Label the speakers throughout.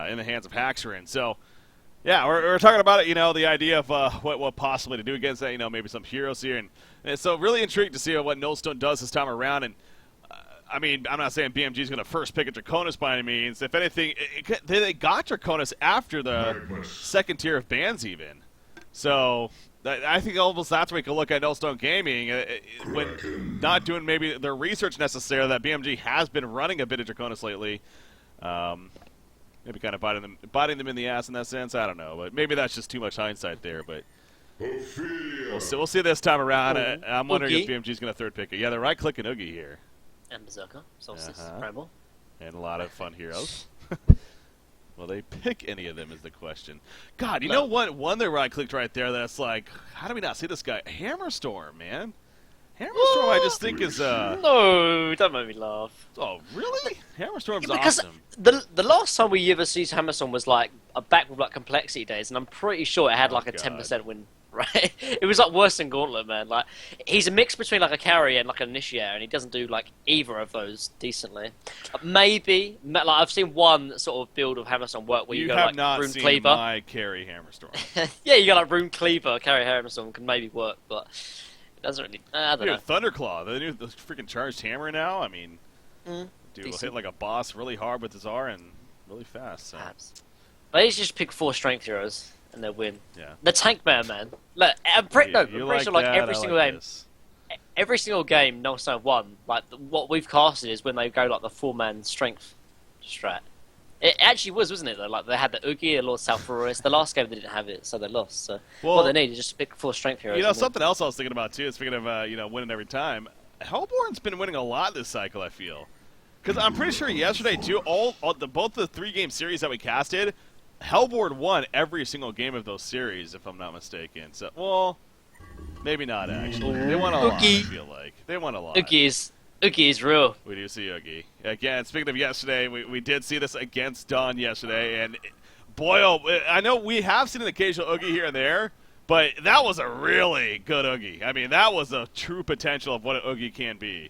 Speaker 1: in the hands of Haxerin. So, yeah, we're talking about it, the idea of what possibly to do against that, maybe some heroes here. And so really intrigued to see what Nullstone does this time around. And, I mean, I'm not saying BMG is going to first pick a Draconis by any means. If anything, they got Draconis after the second tier of bans even. So I think almost that's where we can look at Nullstone Gaming when not doing maybe their research necessarily that BMG has been running a bit of Draconis lately. Maybe kind of biting them in the ass in that sense. I don't know, but maybe that's just too much hindsight there. But we'll see this time around. I'm wondering if BMG's going to third pick it. Yeah, they're right-clicking Oogie here.
Speaker 2: And Berserker, Solstice, Primal.
Speaker 1: And a lot of fun heroes. Will they pick any of them is the question. God, you know what? One they right-clicked right there that's like, how do we not see this guy? Hammerstorm, man. Hammerstorm, I just think is
Speaker 2: No, don't make me laugh.
Speaker 1: Oh, really? Hammerstorm's
Speaker 2: because
Speaker 1: awesome.
Speaker 2: The last time we ever used Hammerstorm was like back with like Complexity days, and I'm pretty sure it had like a 10% win. Right, it was like worse than Gauntlet, man. Like he's a mix between like a carry and like an initiator, and he doesn't do like either of those decently. Maybe like I've seen one sort of build of Hammerstorm work where you go like
Speaker 1: not
Speaker 2: Rune
Speaker 1: seen
Speaker 2: Cleaver.
Speaker 1: My carry Hammerstorm.
Speaker 2: Yeah, you go like Rune Cleaver, carry Hammerstorm can maybe work, but it doesn't really. I don't know.
Speaker 1: Thunderclaw, the new freaking charged hammer now. I mean, dude will
Speaker 2: decent.
Speaker 1: hit like a boss really hard with his R and really fast. So.
Speaker 2: Perhaps. But he's just pick 4 strength heroes. And they win.
Speaker 1: Yeah.
Speaker 2: The Tank Man, Look, I'm pretty sure like every single game, Nullstone won. Like what we've casted is when they go like the 4-man strength strat. It actually wasn't it though? Like they had the Oogie, the Lord Salforus. The last game they didn't have it, so they lost. So what they need is just pick 4 strength heroes.
Speaker 1: Something else I was thinking about too. Speaking of winning every time, Hellborn's been winning a lot this cycle. I feel because I'm pretty sure yesterday too. Both the 3-game series that we casted. Hellborn won every single game of those series, if I'm not mistaken. So, well, maybe not actually. They won a lot. I feel like they won a lot.
Speaker 2: Oogie is real.
Speaker 1: We do see Oogie again. Speaking of yesterday, we did see this against Dawn yesterday, and boy, I know we have seen an occasional Oogie here and there, but that was a really good Oogie. I mean, that was a true potential of what an Oogie can be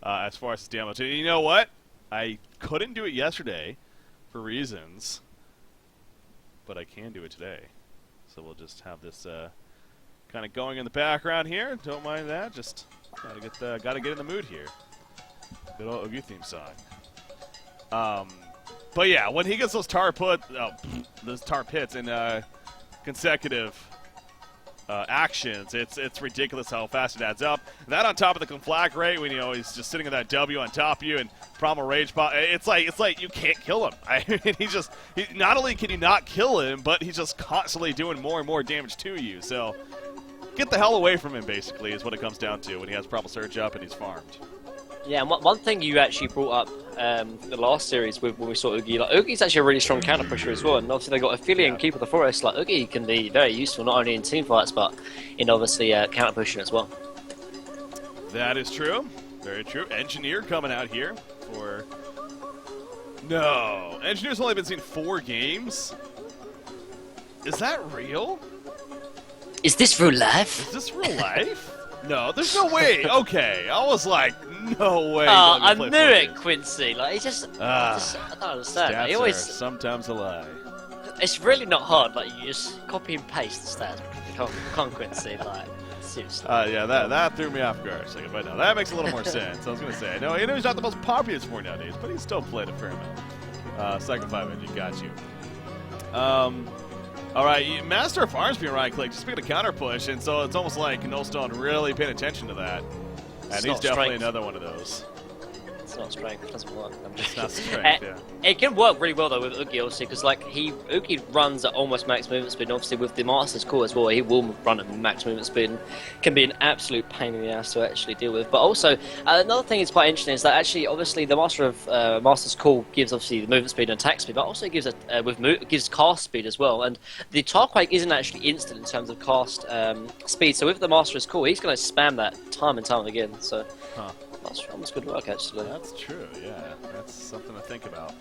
Speaker 1: as far as its damage. And you know what? I couldn't do it yesterday for reasons. But I can do it today. So we'll just have this kind of going in the background here. Don't mind that. Just gotta get in the mood here. Good old Oogie theme song. But yeah, when he gets those tar pits in consecutive actions, it's ridiculous how fast it adds up. That on top of the conflagrate when he's just sitting in that W on top of you and Primal Rage Bot, it's like you can't kill him. I mean, he not only can you not kill him, but he's just constantly doing more and more damage to you. So get the hell away from him, basically, is what it comes down to when he has Primal Surge up and he's farmed.
Speaker 2: Yeah, and one thing you actually brought up the last series when we saw Oogie, like Oogie's actually a really strong counter pusher as well, and obviously they got Ophelia and Keeper of the Forest. Like Oogie can be very useful not only in team fights but in obviously counter pushing as well.
Speaker 1: That is true, very true. Engineer coming out here for no. Engineer's only been seen 4 games. Is that real?
Speaker 2: Is this real life?
Speaker 1: Is this real life? No, there's no way. Okay, I was like, no way.
Speaker 2: Oh, I knew it, Quincy. Like, he just I don't understand.
Speaker 1: Stats
Speaker 2: He always
Speaker 1: are sometimes a lie.
Speaker 2: It's really not hard. Like, you just copy and paste the stats. Come on, Quincy. Like, seriously.
Speaker 1: Yeah, that threw me off guard a second, but no, that makes a little more sense. I was gonna say, no, he's not the most popular sport nowadays, but he's still played a fair amount. Second 5 engine, got you. All right, Master of Arms being right-click, just being a counter push, and so it's almost like Nullstone really paying attention to that. And he's definitely another one of those.
Speaker 2: It's not strength, it doesn't work.
Speaker 1: It's not strength, yeah.
Speaker 2: It can work really well though with Oogie, obviously, because like Oogie runs at almost max movement speed, and obviously with the Master's Core as well, he will run at max movement speed and can be an absolute pain in the ass to actually deal with. But also, another thing that's quite interesting is that actually, obviously, the Master's Core gives obviously the movement speed and attack speed, but also gives gives cast speed as well. And the Tarquake isn't actually instant in terms of cast speed, so with the Master's Core, he's going to spam that time and time again. So.
Speaker 1: Huh.
Speaker 2: That's almost good work, actually.
Speaker 1: That's true, yeah. That's something to think about.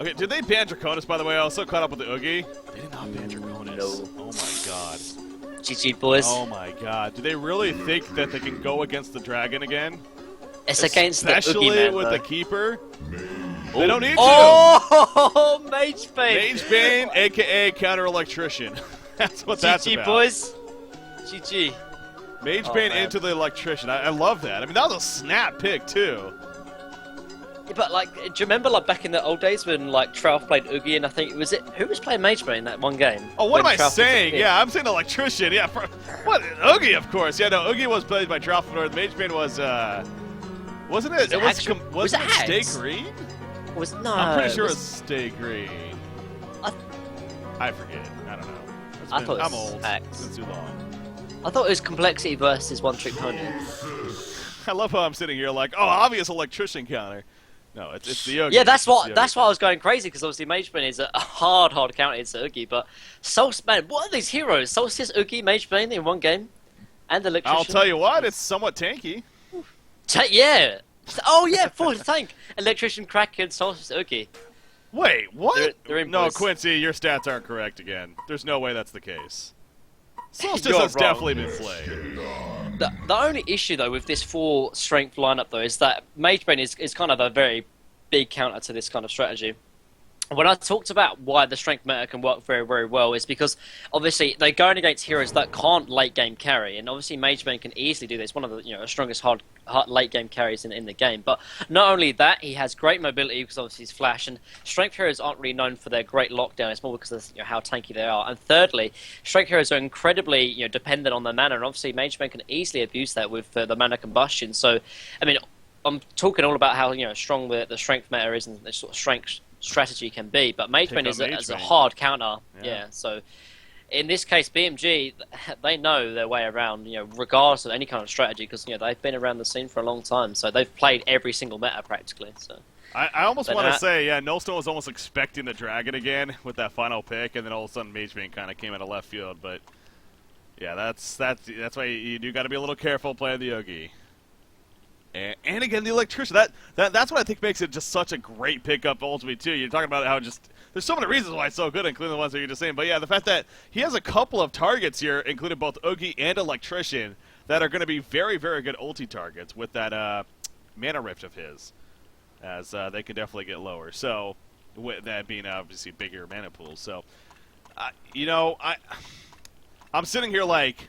Speaker 1: Okay, did they ban Draconis, by the way? I was so caught up with the Oogie. They did not ban Draconis.
Speaker 2: No.
Speaker 1: Oh, my God.
Speaker 2: GG, boys.
Speaker 1: Oh, my God. Do they really think that they can go against the Dragon again?
Speaker 2: It's against the Oogie, man,
Speaker 1: with the Keeper? They don't need to.
Speaker 2: Oh, Mage Bane.
Speaker 1: Mage Bane, a.k.a. Counter Electrician. That's what that's
Speaker 2: GG,
Speaker 1: about.
Speaker 2: boys. GG.
Speaker 1: Mage Bane
Speaker 2: man.
Speaker 1: into the Electrician. I love that. I mean, that was a snap pick, too.
Speaker 2: Yeah, but, like, do you remember, like, back in the old days when, like, Trout played Oogie and I think, who was playing Mage Bane in that one game?
Speaker 1: Oh, what am I
Speaker 2: Trout
Speaker 1: saying? Yeah, I'm saying Electrician. Yeah, what? Oogie, of course. Yeah, no, Oogie was played by Trout. Mage Bane was, wasn't it?
Speaker 2: Was it
Speaker 1: Stay
Speaker 2: Hags?
Speaker 1: Green?
Speaker 2: No,
Speaker 1: I'm pretty sure it was Stay Green.
Speaker 2: I-
Speaker 1: I forget. I don't know.
Speaker 2: I thought it
Speaker 1: I'm
Speaker 2: was
Speaker 1: old.
Speaker 2: Hags.
Speaker 1: It's been too long.
Speaker 2: I thought it was Complexity versus One Trick Pony.
Speaker 1: I love how I'm sitting here like, oh, obvious Electrician counter. No, it's the Oogie.
Speaker 2: Yeah, that's
Speaker 1: It's the
Speaker 2: why I
Speaker 1: Oogie.
Speaker 2: was going crazy, because obviously Mage Bane is a hard counter into Oogie, but Man, what are these heroes? Solstice, Oogie, Mage Bane in one game, and Electrician.
Speaker 1: I'll tell you what, it's somewhat tanky.
Speaker 2: Yeah. Oh yeah, full tank. Electrician, Kraken, Solstice, Oogie.
Speaker 1: Wait, what?
Speaker 2: They're in
Speaker 1: no,
Speaker 2: boys.
Speaker 1: Quincy, your stats aren't correct again. There's no way that's the case. Solstice
Speaker 2: You're
Speaker 1: has
Speaker 2: wrong.
Speaker 1: definitely been played.
Speaker 2: The only issue though with this 4 strength lineup though is that Mage Bane is kind of a very big counter to this kind of strategy. When I talked about why the strength meta can work very, very well is because obviously they're going against heroes that can't late game carry, and obviously Mage Bane can easily do this. One of the strongest hard late game carries in the game. But not only that, he has great mobility because obviously he's flash, and strength heroes aren't really known for their great lockdown. It's more because of how tanky they are. And thirdly, strength heroes are incredibly dependent on their mana, and obviously Mage Bane can easily abuse that with the mana combustion. So, I mean, I'm talking all about how strong the strength meta is and the sort of strength strategy can be, but Mage Bane is a hard counter. Yeah. So in this case, BMG, they know their way around, regardless of any kind of strategy, because they've been around the scene for a long time. So they've played every single meta practically. So
Speaker 1: I almost want to say, yeah, Nullstone was almost expecting the Dragon again with that final pick, and then all of a sudden Mage Bane kind of came out of left field. But yeah, that's why you do got to be a little careful playing the Yogi. And again, the Electrician. That's what I think makes it just such a great pickup ultimately, too. You're talking about how just... There's so many reasons why it's so good, including the ones that you're just saying. But yeah, the fact that he has a couple of targets here, including both Oogie and Electrician, that are going to be very, very good ulti targets with that mana rift of his, as they can definitely get lower. So, with that being obviously bigger mana pools. So, I'm sitting here like...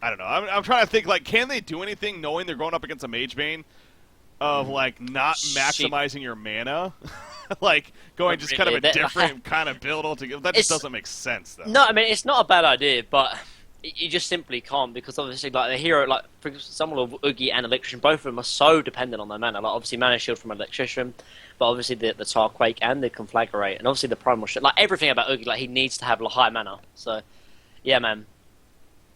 Speaker 1: I don't know. I'm trying to think, like, can they do anything knowing they're going up against a Mage Bane of, like, not maximizing your mana? Like, going just kind of a different kind of build altogether? That just doesn't make sense, though.
Speaker 2: No, I mean, it's not a bad idea, but you just simply can't, because obviously, like, the hero, like, for example, of Oogie and Electrician, both of them are so dependent on their mana. Like, obviously, Mana Shield from Electrician, but obviously the Tarquake and the Conflagrate, and obviously the Primal Shield. Like, everything about Oogie, like, he needs to have high mana. So, yeah, man.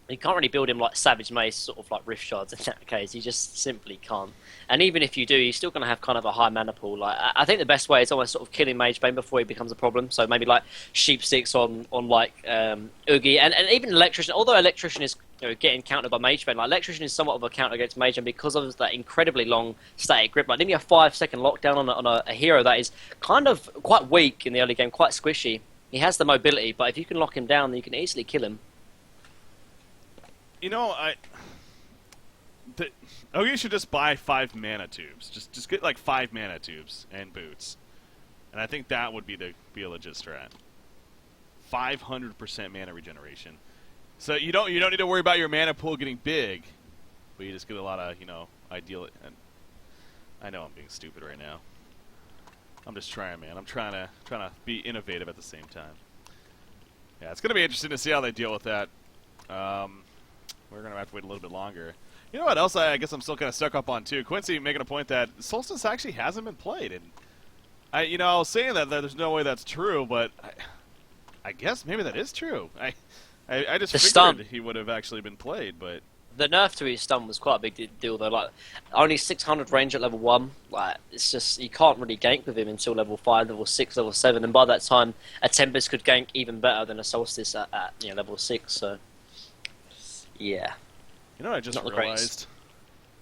Speaker 2: You can't really build him like Savage Mace, sort of like Rift Shards in that case. You just simply can't. And even if you do, you're still going to have kind of a high mana pool. Like, I think the best way is almost sort of killing Mage Bane before he becomes a problem. So maybe like Sheep Sticks on like Oogie, and even Electrician. Although Electrician is getting countered by Mage Bane, like Electrician is somewhat of a counter against Mage Bane because of that incredibly long static grip. Like, maybe a 5-second lockdown on a hero that is kind of quite weak in the early game, quite squishy. He has the mobility, but if you can lock him down, then you can easily kill him.
Speaker 1: Oogie should just buy 5 mana tubes. Just get like 5 mana tubes and boots, and I think that would be a legit strat. 500% mana regeneration. So you don't need to worry about your mana pool getting big, but you just get a lot of ideal. And I know I'm being stupid right now. I'm just trying, man. I'm trying to be innovative at the same time. Yeah, it's gonna be interesting to see how they deal with that. We're going to have to wait a little bit longer. You know what else I guess I'm still kind of stuck up on, too? Quincy making a point that Solstice actually hasn't been played. And I was saying that there's no way that's true, but I guess maybe that is true. I just figured he would have actually been played, but...
Speaker 2: The nerf to his stun was quite a big deal, though. Like, only 600 range at level 1. Like, it's just, you can't really gank with him until level 5, level 6, level 7. And by that time, a Tempest could gank even better than a Solstice at level 6, so... Yeah.
Speaker 1: You know what I just realized?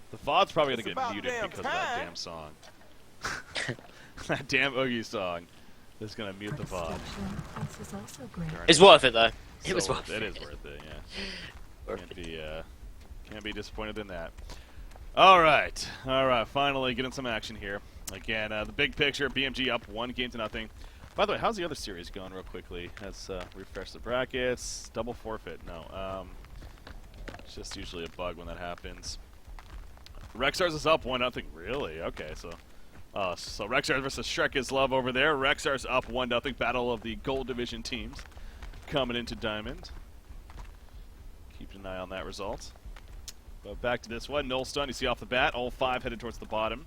Speaker 1: The VOD's probably going to get muted because of that damn song. That damn Oogie song is going to mute the VOD.
Speaker 2: It's worth it, though. It was worth
Speaker 1: it. It is worth it, yeah. Can't be disappointed in that. All right. Finally getting some action here. Again, the big picture, BMG up 1-0. By the way, how's the other series going real quickly? Let's refresh the brackets. Double forfeit. No. It's just usually a bug when that happens. Rexars is up 1-0. Really? Okay, so Rexars versus Shrek is love over there. Rexars up 1-0. Battle of the Gold Division teams coming into Diamond. Keep an eye on that result. But back to this one. Null stun, you see off the bat. All 5 headed towards the bottom.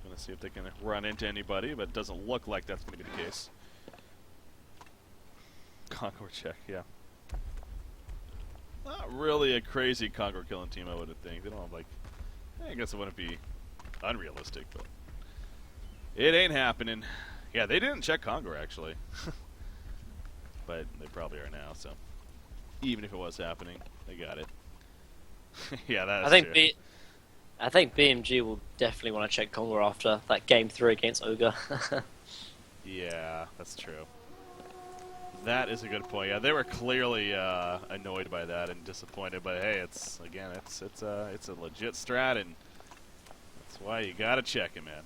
Speaker 1: Gonna see if they can run into anybody, but it doesn't look like that's going to be the case. Concord check, yeah. Not really a crazy Concord killing team, I would think. They don't have, like... I guess it wouldn't be unrealistic, but... It ain't happening. Yeah, they didn't check Concord, actually. But they probably are now, so... Even if it was happening, they got it. Yeah, that's true.
Speaker 2: I think BMG will definitely want to check Congo after that game 3 against Ogre.
Speaker 1: Yeah, that's true. That is a good point. Yeah, they were clearly annoyed by that and disappointed. But hey, it's a legit strat, and that's why you gotta check him, man.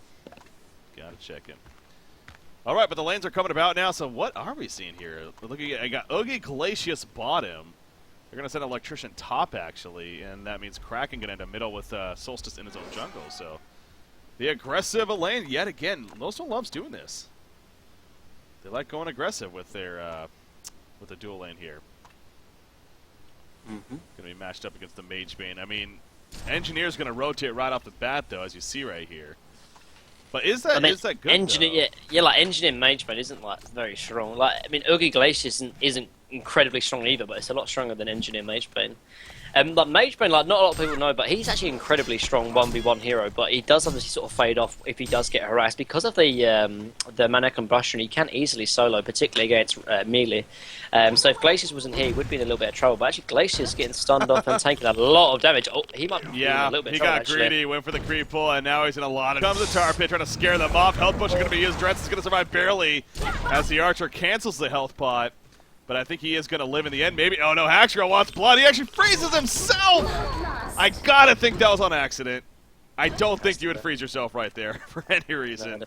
Speaker 1: Gotta check him. All right, but the lanes are coming about now. So what are we seeing here? We're looking at, I got Oogie Glacius bottom. They're going to send Electrician top, actually, and that means Kraken going to end up middle with Solstice in his own jungle. So the aggressive lane, yet again, Lowstone loves doing this. They like going aggressive with their with the dual lane here. Going to be matched up against the Mage Bane. I mean, Engineer's going to rotate right off the bat, though, as you see right here. But is that good?
Speaker 2: Engineer, yeah, like Engineer Mage Bane isn't like very strong. Like, I mean, Oogie Glacius isn't incredibly strong either, but it's a lot stronger than Engineer Mage Bane. Like Mage Bane, like not a lot of people know, but he's actually incredibly strong 1v1 hero. But he does obviously sort of fade off if he does get harassed because of the Mana Combustion. He can easily solo, particularly against melee. So if Glacius wasn't here, he would be in a little bit of trouble. But actually, Glacius getting stunned off and taking a lot of damage. Oh, he might be in a little bit of trouble.
Speaker 1: Yeah, he got greedy, went for the creep pull, and now he's in a lot of. Comes the Tar Pit trying to scare them off. Health push is going to be used. Dretz is going to survive barely as the Archer cancels the health pot. But I think he is going to live in the end. Maybe. Oh no, Haxgirl wants blood. He actually freezes himself. I gotta think that was on accident. I don't think you would freeze yourself right there for any reason.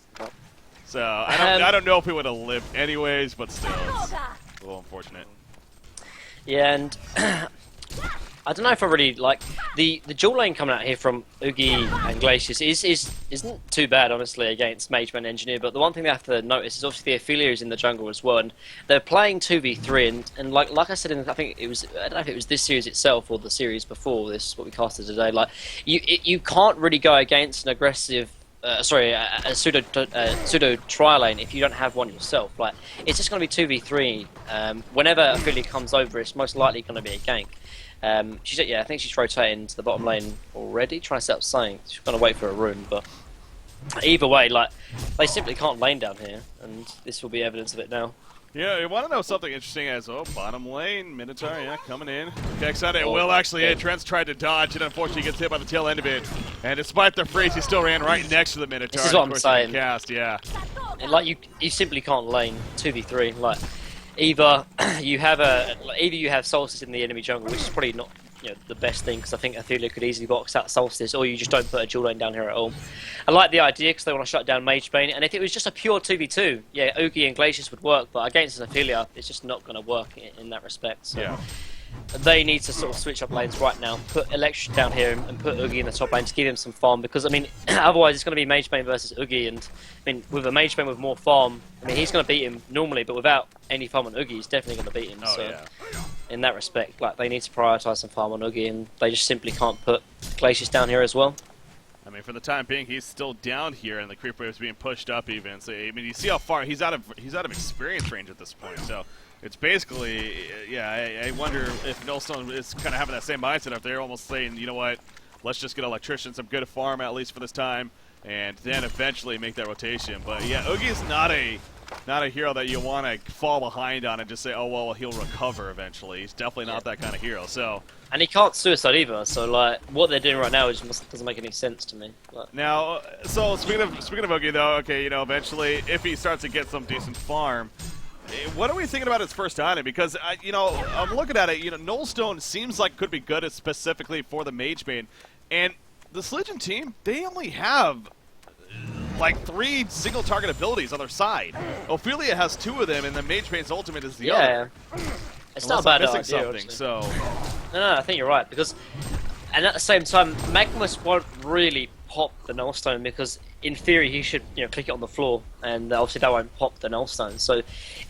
Speaker 1: So I don't know if he would have lived anyways, but still, it's a little unfortunate.
Speaker 2: Yeah, and I don't know if I really like the dual lane coming out here from Oogie and Glacius isn't too bad, honestly, against Mage Man Engineer. But the one thing they have to notice is obviously the Ophelia is in the jungle as well, and they're playing 2v3. And like I said, I think it was, I don't know if it was this series itself or the series before this, what we casted today. Like you can't really go against an aggressive. A pseudo tri lane if you don't have one yourself. Like it's just going to be 2v3. Whenever Ophelia comes over, it's most likely going to be a gank. I think she's rotating to the bottom lane already, trying to set up something. She's going to wait for a rune, but either way, like they simply can't lane down here, and this will be evidence of it now.
Speaker 1: Yeah, you want to know something interesting as, bottom lane, Minotaur, yeah, coming in. Kicks out, it will actually hit. Trent's tried to dodge, and unfortunately gets hit by the tail end of it. And despite the freeze, he still ran right next to the Minotaur.
Speaker 2: This is what I'm saying.
Speaker 1: Cast, yeah.
Speaker 2: And like you simply can't lane 2v3. Like either you have Solstice in the enemy jungle, which is probably not the best thing, because I think Ophelia could easily box out Solstice, or you just don't put a dual lane down here at all. I like the idea because they want to shut down Mage Bane, and if it was just a pure 2v2, yeah, Oogie and Glacius would work, but against an Ophelia, it's just not going to work in that respect. So. Yeah. They need to sort of switch up lanes right now, put Electric down here and put Oogie in the top lane to give him some farm, because I mean, otherwise it's going to be Mage Bane versus Oogie, and I mean, with a Mage Bane with more farm, I mean, he's going to beat him normally, but without any farm on Oogie, he's definitely going to beat him. In that respect, like they need to prioritize some farm on Oogie, and they just simply can't put Glacius down here as well.
Speaker 1: I mean, for the time being, he's still down here, and the creep wave is being pushed up even. So I mean, you see how far he's out of experience range at this point. So. It's basically, I wonder if Nullstone is kind of having that same mindset if they're almost saying, you know what, let's just get Electrician, some good farm at least for this time, and then eventually make that rotation. But yeah, Oogie is not a hero that you want to fall behind on and just say, oh, well, he'll recover eventually. He's definitely not that kind of hero, so.
Speaker 2: And he can't suicide either, so like, what they're doing right now doesn't make any sense to me. Like.
Speaker 1: Now, so speaking of Oogie though, okay, eventually, if he starts to get some decent farm, what are we thinking about his first item? Because, you know, I'm looking at it, you know, Nullstone seems like could be good specifically for the Mage Bane. And this Legion team, they only have like 3 single target abilities on their side. Ophelia has 2 of them, and the Mage Bane's ultimate is the other.
Speaker 2: It's not a bad idea.
Speaker 1: Something, so.
Speaker 2: No, I think you're right, because, and at the same time, Magnus won't really pop the Nullstone, because in theory he should, you know, click it on the floor, and obviously that won't pop the Nullstone. So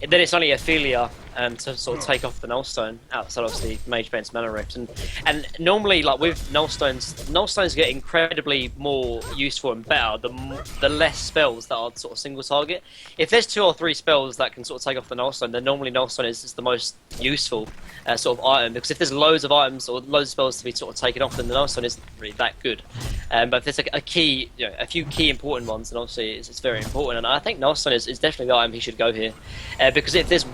Speaker 2: then it's only Ophelia to sort of take off the Nullstone outside obviously Mage Bane's Mana Rift. And normally, like with Nullstones get incredibly more useful and better the less spells that are sort of single target. If there's 2 or 3 spells that can sort of take off the Nullstone, then normally Nullstone is the most useful sort of item, because if there's loads of items or loads of spells to be sort of taken off, then the Nullstone isn't really that good. But if there's a key, you know, a few key important ones, then obviously it's very important. And I think Nullstone is definitely the item he should go here, because if there's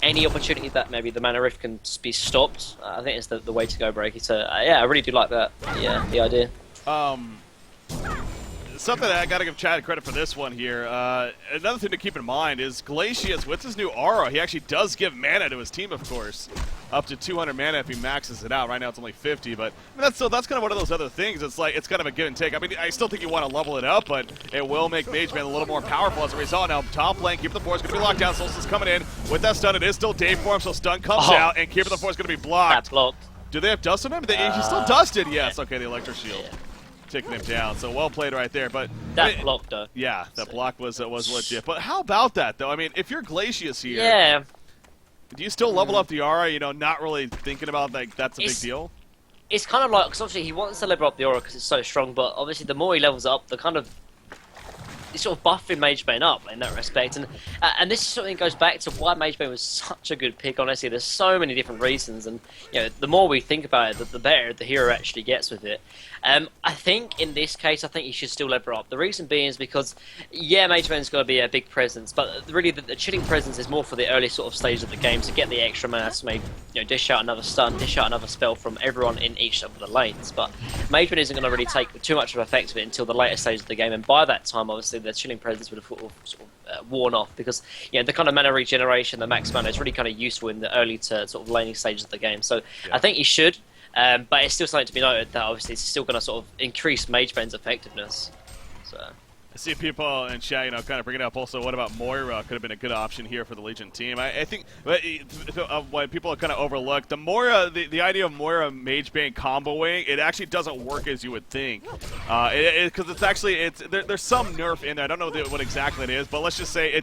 Speaker 2: any opportunity that maybe the Mana Rift can be stopped, I think it's the way to go, Breaky. So yeah, I really do like that. Yeah, the idea.
Speaker 1: Something that I gotta give Chad credit for this one here. Another thing to keep in mind is Glacius, with his new aura, he actually does give mana to his team, of course. Up to 200 mana if he maxes it out. Right now it's only 50, but I mean, that's kind of one of those other things. It's like, it's kind of a give and take. I mean, I still think you want to level it up, but it will make Mage Bane a little more powerful as a result. Now, top lane, Keeper of the Forest going to be locked down. Solstice coming in with that stun. It is still day for him, so stun comes out, and Keeper of the Forest going to be blocked.
Speaker 2: Blocked.
Speaker 1: Do they have dust on him? He's still dusted. Yes, okay, the Electro Shield. Yeah. Taking him down, so well played right there. But
Speaker 2: that block, though.
Speaker 1: Yeah, that block was legit. But how about that, though? I mean, if you're Glacius here,
Speaker 2: yeah,
Speaker 1: do you still level up the aura? You know, not really thinking about like that's a big deal.
Speaker 2: It's kind of like, because obviously he wants to level up the aura because it's so strong, but obviously the more he levels up, the kind of it's sort of buffing Mage Bane up in that respect, and this something goes back to why Mage Bane was such a good pick. Honestly, there's so many different reasons, and you know, the more we think about it, the better the hero actually gets with it. I think in this case, I think you should still level up. The reason being is because, yeah, Mage Bane's got to be a big presence, but really the chilling presence is more for the early sort of stage of the game to get the extra mana to maybe, you know, dish out another stun, dish out another spell from everyone in each of the lanes. But Mage Bane isn't going to really take too much of effect of it until the later stage of the game, and by that time, obviously, the chilling presence would have sort of worn off, because you know the kind of mana regeneration, the max mana is really kind of useful in the early to sort of laning stages of the game. So yeah. I think you should. But it's still something to be noted that obviously it's still going to sort of increase Mage Bane's effectiveness. So
Speaker 1: I see people in chat, you know, kind of bringing up also, what about Moira? Could have been a good option here for the Legion team. I think when people kind of overlook the Moira, the idea of Moira Mage Bane comboing, it actually doesn't work as you would think, because it's actually there's some nerf in there. I don't know what exactly it is, but let's just say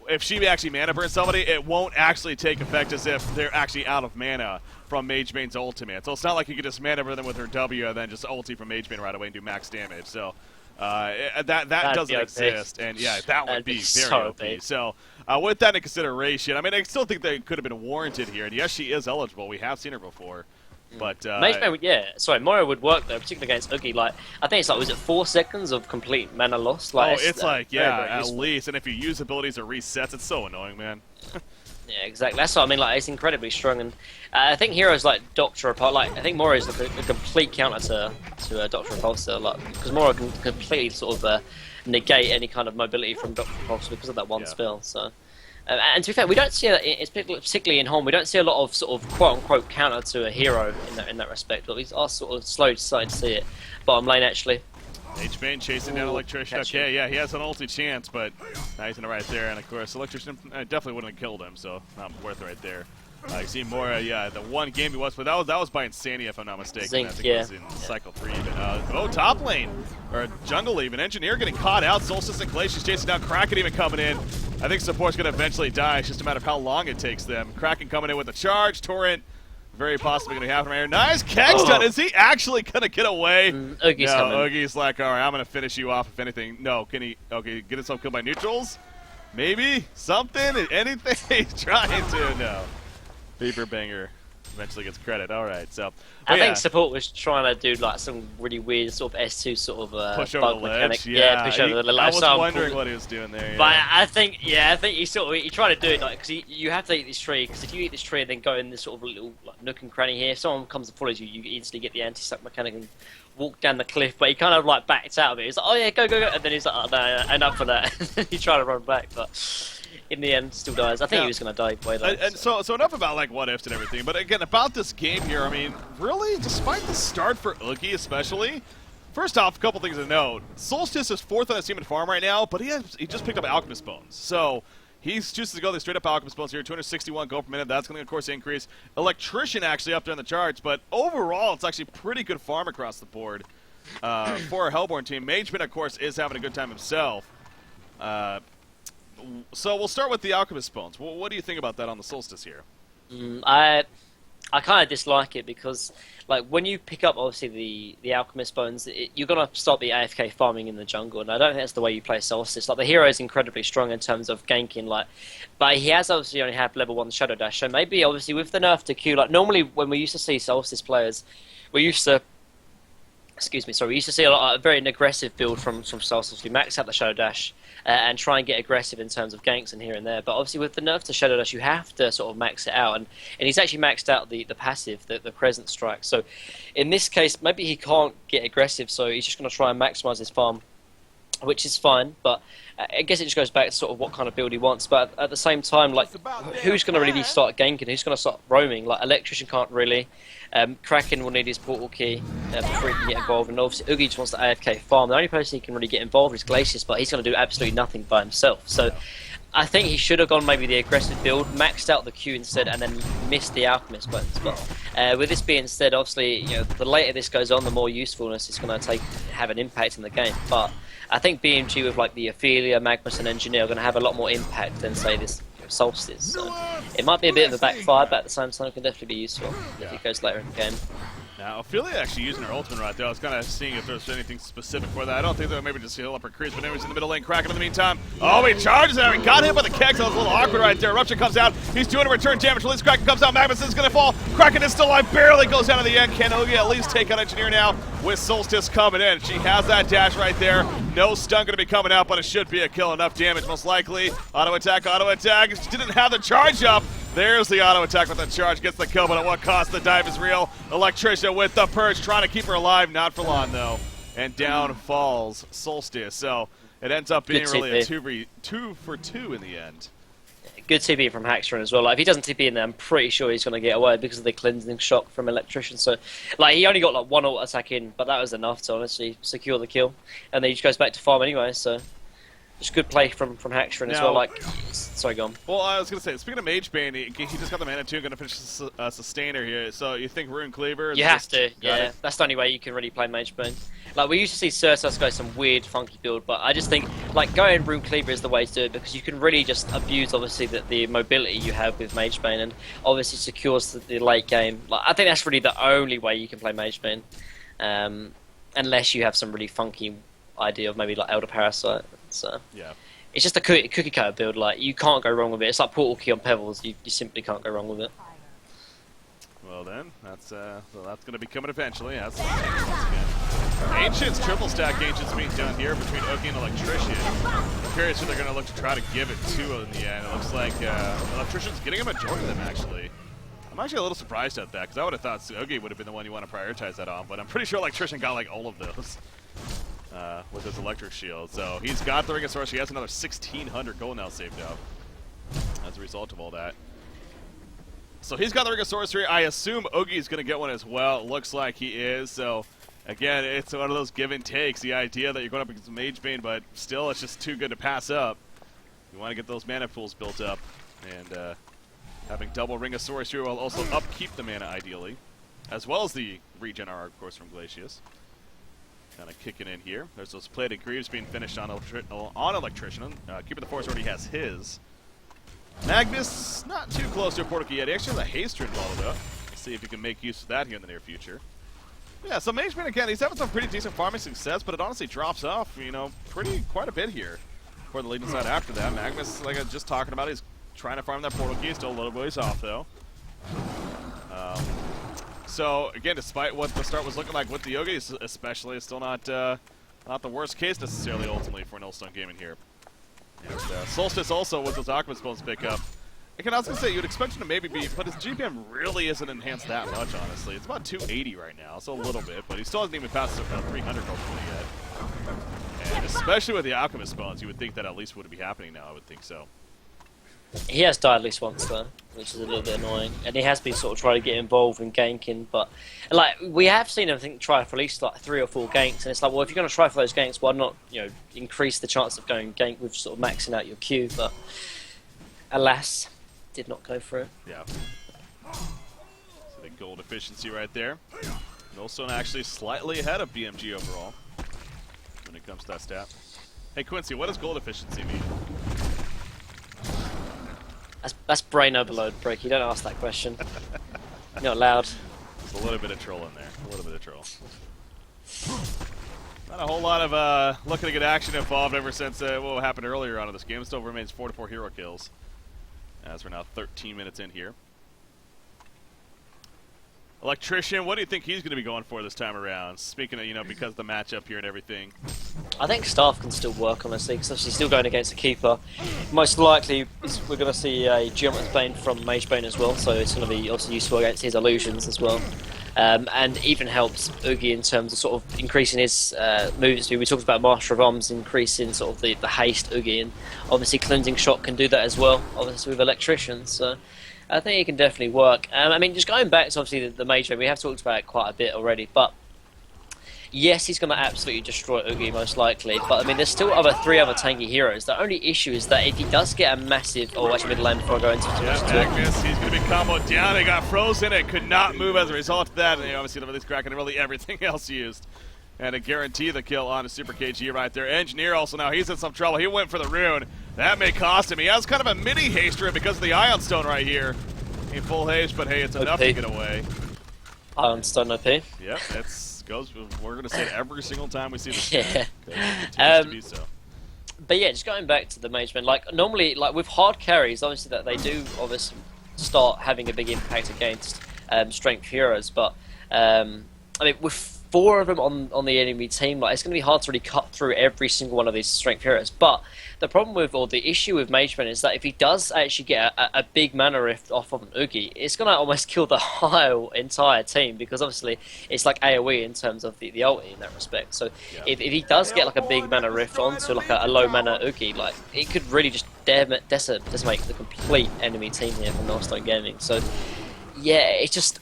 Speaker 1: if she actually mana burns somebody, it won't actually take effect as if they're actually out of mana from Mage Bane's ultimate. So it's not like you can just mana burn them with her W and then just ulti from Mage Bane right away and do max damage. So that doesn't exist, and yeah, that would be very OP. So with that in consideration, I mean, I still think they could have been warranted here. And yes, she is eligible. We have seen her before. But
Speaker 2: Mage Bane, yeah, sorry, Moira would work though, particularly against Oogie. Like, I think it's like, was it 4 seconds of complete mana loss? Like,
Speaker 1: it's like, yeah, very at least. And if you use abilities or resets, it's so annoying, man.
Speaker 2: Yeah, exactly. That's what I mean. Like, it's incredibly strong, and I think heroes like Doctor Repulsor, like I think Moira is like a complete counter to Doctor Repulsor, like, because Moira can completely sort of negate any kind of mobility from Doctor Repulsor because of that one spell. So. And to be fair, we don't see it's particularly in home. We don't see a lot of sort of quote unquote counter to a hero in that respect. But we are sort of starting to see it. Bottom lane actually.
Speaker 1: Mage Bane chasing down Electrician. Okay, yeah, he has an ulti chance, but he's in the right there. And of course, Electrician definitely wouldn't have killed him, so not worth it right there. You see Moira, yeah, the one game he was, but that was by Insania, if I'm not mistaken.
Speaker 2: Zink,
Speaker 1: I think it was in Cycle 3 even. Top lane, or jungle even. Engineer getting caught out. Solstice and Glacius chasing down. Kraken even coming in. I think support's going to eventually die. It's just a matter of how long it takes them. Kraken coming in with a charge. Torrent, very possibly going to happen right here. Nice keg stun. Is he actually going to get away?
Speaker 2: Oogie's coming.
Speaker 1: Oogie's like, all right, I'm going to finish you off if anything. No, can he? Okay, get himself killed by neutrals? Maybe? Something? Anything? He's trying to. No. Beaver Banger eventually gets credit. All right, so
Speaker 2: I think support was trying to do like some really weird sort of S2 sort of
Speaker 1: push over
Speaker 2: bug
Speaker 1: the
Speaker 2: mechanic.
Speaker 1: ledge. Yeah,
Speaker 2: push over the
Speaker 1: I
Speaker 2: ledge.
Speaker 1: was wondering what he was doing there. Yeah.
Speaker 2: But I think he tried to do it like, because you have to eat this tree, because if you eat this tree and then go in this sort of little like, nook and cranny here, if someone comes and follows you, you instantly get the anti-suck mechanic and walk down the cliff. But he kind of like backed out of it. He's like, oh yeah, go, and then he's like, oh, no, enough for that. He tried to run back, but in the end, still dies. I think he was going to die way though.
Speaker 1: And so enough about like what ifs and everything. But again, about this game here, I mean, really, despite the start for Oogie especially. First off, a couple things to note. Solstice is 4th on his team in farm right now, but he just picked up Alchemist Bones. So he's chooses to go the straight up Alchemist Bones here. 261 gold per minute. That's going to, of course, increase. Electrician actually up there in the charts, but overall, it's actually pretty good farm across the board for a Hellborn team. Mageman, of course, is having a good time himself. So we'll start with the Alchemist Bones. What do you think about that on the Solstice here?
Speaker 2: I kind of dislike it because, like, when you pick up, obviously, the Alchemist Bones, you're going to stop the AFK farming in the jungle, and I don't think that's the way you play Solstice. Like, the hero is incredibly strong in terms of ganking, like, but he has obviously only had level 1 Shadow Dash, so maybe, obviously, with the nerf to Q, like, normally when we used to see Solstice players, we used to see a very aggressive build from Solstice. We max out the Shadow Dash and try and get aggressive in terms of ganks and here and there. But obviously with the nerf to Shadow Dash, you have to sort of max it out. And he's actually maxed out the passive, the Crescent Strike. So in this case, maybe he can't get aggressive, so he's just going to try and maximize his farm, which is fine. But I guess it just goes back to sort of what kind of build he wants. But at the same time, like, who's going to really start ganking? Who's going to start roaming? Like, Electrician can't really. Kraken will need his portal key before he can get involved, and obviously Oogie just wants to AFK farm. The only person he can really get involved is Glacius, but he's going to do absolutely nothing by himself. So I think he should have gone maybe the aggressive build, maxed out the Q instead, and then missed the Alchemist Bones. But with this being said, obviously, you know, the later this goes on, the more usefulness it's going to have an impact in the game. But I think BMG with like the Ophelia, Magnus, and Engineer are going to have a lot more impact than say this Solstice. So it might be a bit of a backfire, but at the same time, it can definitely be useful if it goes later in the game.
Speaker 1: Now, Ophelia actually using her ultimate right there. I was kind of seeing if there's anything specific for that. I don't think they'll maybe just heal up her crease, but anyways in the middle lane. Kraken in the meantime. Oh, he charges there. He got hit by the kegs. That was a little awkward right there. Eruption comes out. He's doing a return damage. Release Kraken comes out. Magnus is going to fall. Kraken is still alive. Barely goes down to the end. Can Oogie at least take out Engineer now with Solstice coming in? She has that dash right there. No stun going to be coming out, but it should be a kill. Enough damage, most likely. Auto attack, auto attack. She didn't have the charge up. There's the auto attack with the charge, gets the kill, but at what cost? The dive is real. Electrician with the purge, trying to keep her alive, not for long though. And down falls Solstice. So it ends up being really a 2 for 2 in the end.
Speaker 2: Good TP from Haxtron as well. Like, if he doesn't TP in there, I'm pretty sure he's going to get away because of the cleansing shock from Electrician. So, like, he only got like 1 auto attack in, but that was enough to honestly secure the kill. And then he just goes back to farm anyway. So. Just good play from Haxtron as well. Like, sorry, go on.
Speaker 1: Well, I was gonna say, speaking of Mage Bane, he just got the mana 2, gonna finish the Sustainer here. So you think Rune Cleaver?
Speaker 2: You have to, yeah. That's the only way you can really play Mage Bane. Like, we used to see Certus go some weird, funky build, but I just think like going Rune Cleaver is the way to do it because you can really just abuse obviously the mobility you have with Mage Bane, and obviously secures the late game. Like, I think that's really the only way you can play Mage Bane, unless you have some really funky idea of maybe like Elder Parasite. So
Speaker 1: yeah,
Speaker 2: it's just a cookie cutter build. Like, you can't go wrong with it. It's like Portal Key on Pebbles. You simply can't go wrong with it.
Speaker 1: Well then, that's going to be coming eventually. That's Ancients triple stack Ancients being done here between Oogie and Electrician. I'm curious who they're going to look to try to give it to in the end. It looks like Electrician's getting a majority of them actually. I'm actually a little surprised at that because I would have thought Oogie would have been the one you want to prioritize that on, but I'm pretty sure Electrician got like all of those. With his electric shield. So he's got the Ring of Source. He has another 1,600 gold now saved up as a result of all that. So he's got the Ring of Sorcery. I assume Oogie's going to get one as well. It looks like he is. So again, it's one of those give and takes. The idea that you're going up against Mage Bane, but still it's just too good to pass up. You want to get those mana pools built up. And having double Ring of Sorcery will also upkeep the mana ideally. As well as the regen R, of course, from Glacius. Kind of kicking in here. There's those plated greaves being finished on Electrician. Keeper the Force already has his. Magnus, not too close to a portal key yet. He actually has a haster involved though. Let's see if he can make use of that here in the near future. Yeah, so Mage Bane again, he's having some pretty decent farming success, but it honestly drops off, you know, quite a bit here for the Legion side after that. Magnus, like I was just talking about, he's trying to farm that portal key. Still a little ways off though. So again, despite what the start was looking like with the Yogi, especially, it's still not the worst case necessarily ultimately for Nullstone Gaming here. And Solstice also with those Alchemist Bones pick up. Again, I was gonna say you'd expect him to maybe be, but his GPM really isn't enhanced that much, honestly. It's about 280 right now, so a little bit, but he still hasn't even passed 300 hopefully yet. And especially with the Alchemist Bones, you would think that at least would be happening now. I would think so.
Speaker 2: He has died at least once though, which is a little bit annoying. And he has been sort of trying to get involved in ganking, but like we have seen him, I think, try for at least like 3 or 4 ganks, and it's like, well, if you're going to try for those ganks, why not, you know, increase the chance of going gank with sort of maxing out your Q? But alas, did not go for it.
Speaker 1: Yeah. So the gold efficiency right there. Nullstone actually slightly ahead of BMG overall when it comes to that stat. Hey Quincy, what does gold efficiency mean?
Speaker 2: That's brain overload, Brick. You don't ask that question. You're not allowed.
Speaker 1: There's a little bit of troll in there. A little bit of troll. Not a whole lot of looking to get action involved ever since what happened earlier on in this game. It still remains 4-4 hero kills, as we're now 13 minutes in here. Electrician, what do you think he's going to be going for this time around? Speaking of, you know, because of the matchup here and everything.
Speaker 2: I think Staff can still work, honestly, because he's still going against the Keeper. Most likely, we're going to see a Geomet's Bane from Mage Bane as well, so it's going to be also useful against his illusions as well. And even helps Oogie in terms of sort of increasing his movement speed. We talked about Master of Arms increasing sort of the haste Oogie, and obviously Cleansing Shot can do that as well, obviously with Electrician, so I think it can definitely work. I mean, just going back to obviously the Mage Bane, we have talked about it quite a bit already, but yes, he's going to absolutely destroy Oogie most likely, but I mean, there's still 3 other tanky heroes. The only issue is that if he does get a massive... Oh, actually, mid lane before I go into it.
Speaker 1: Magnus, he's going to be comboed down. He got frozen. It could not move as a result of that. And obviously, the release crack and really everything else used. And to guarantee the kill on a Super KG right there. Engineer also now, he's in some trouble. He went for the rune. That may cost him. He has kind of a mini haster because of the Ion Stone right here. In full haste, but hey, it's enough to get away.
Speaker 2: Ion Stone OP.
Speaker 1: Yep, that's goes. We're gonna say it every single time we see this.
Speaker 2: Yeah.
Speaker 1: To be so.
Speaker 2: But yeah, just going back to the Mage Man, like normally, like with hard carries, obviously that they do obviously start having a big impact against strength heroes. But I mean, with 4 of them on the enemy team, like it's going to be hard to really cut through every single one of these strength heroes. But the problem with, or the issue with Mage Man is that if he does actually get a big mana rift off of an Oogie, it's going to almost kill the whole entire team, because obviously it's like AoE in terms of the ulti in that respect. So
Speaker 1: yeah.
Speaker 2: if he does get like a big mana rift onto like a low mana Oogie, like it could really just decimate the complete enemy team here from Nullstone Gaming. So yeah, it's just...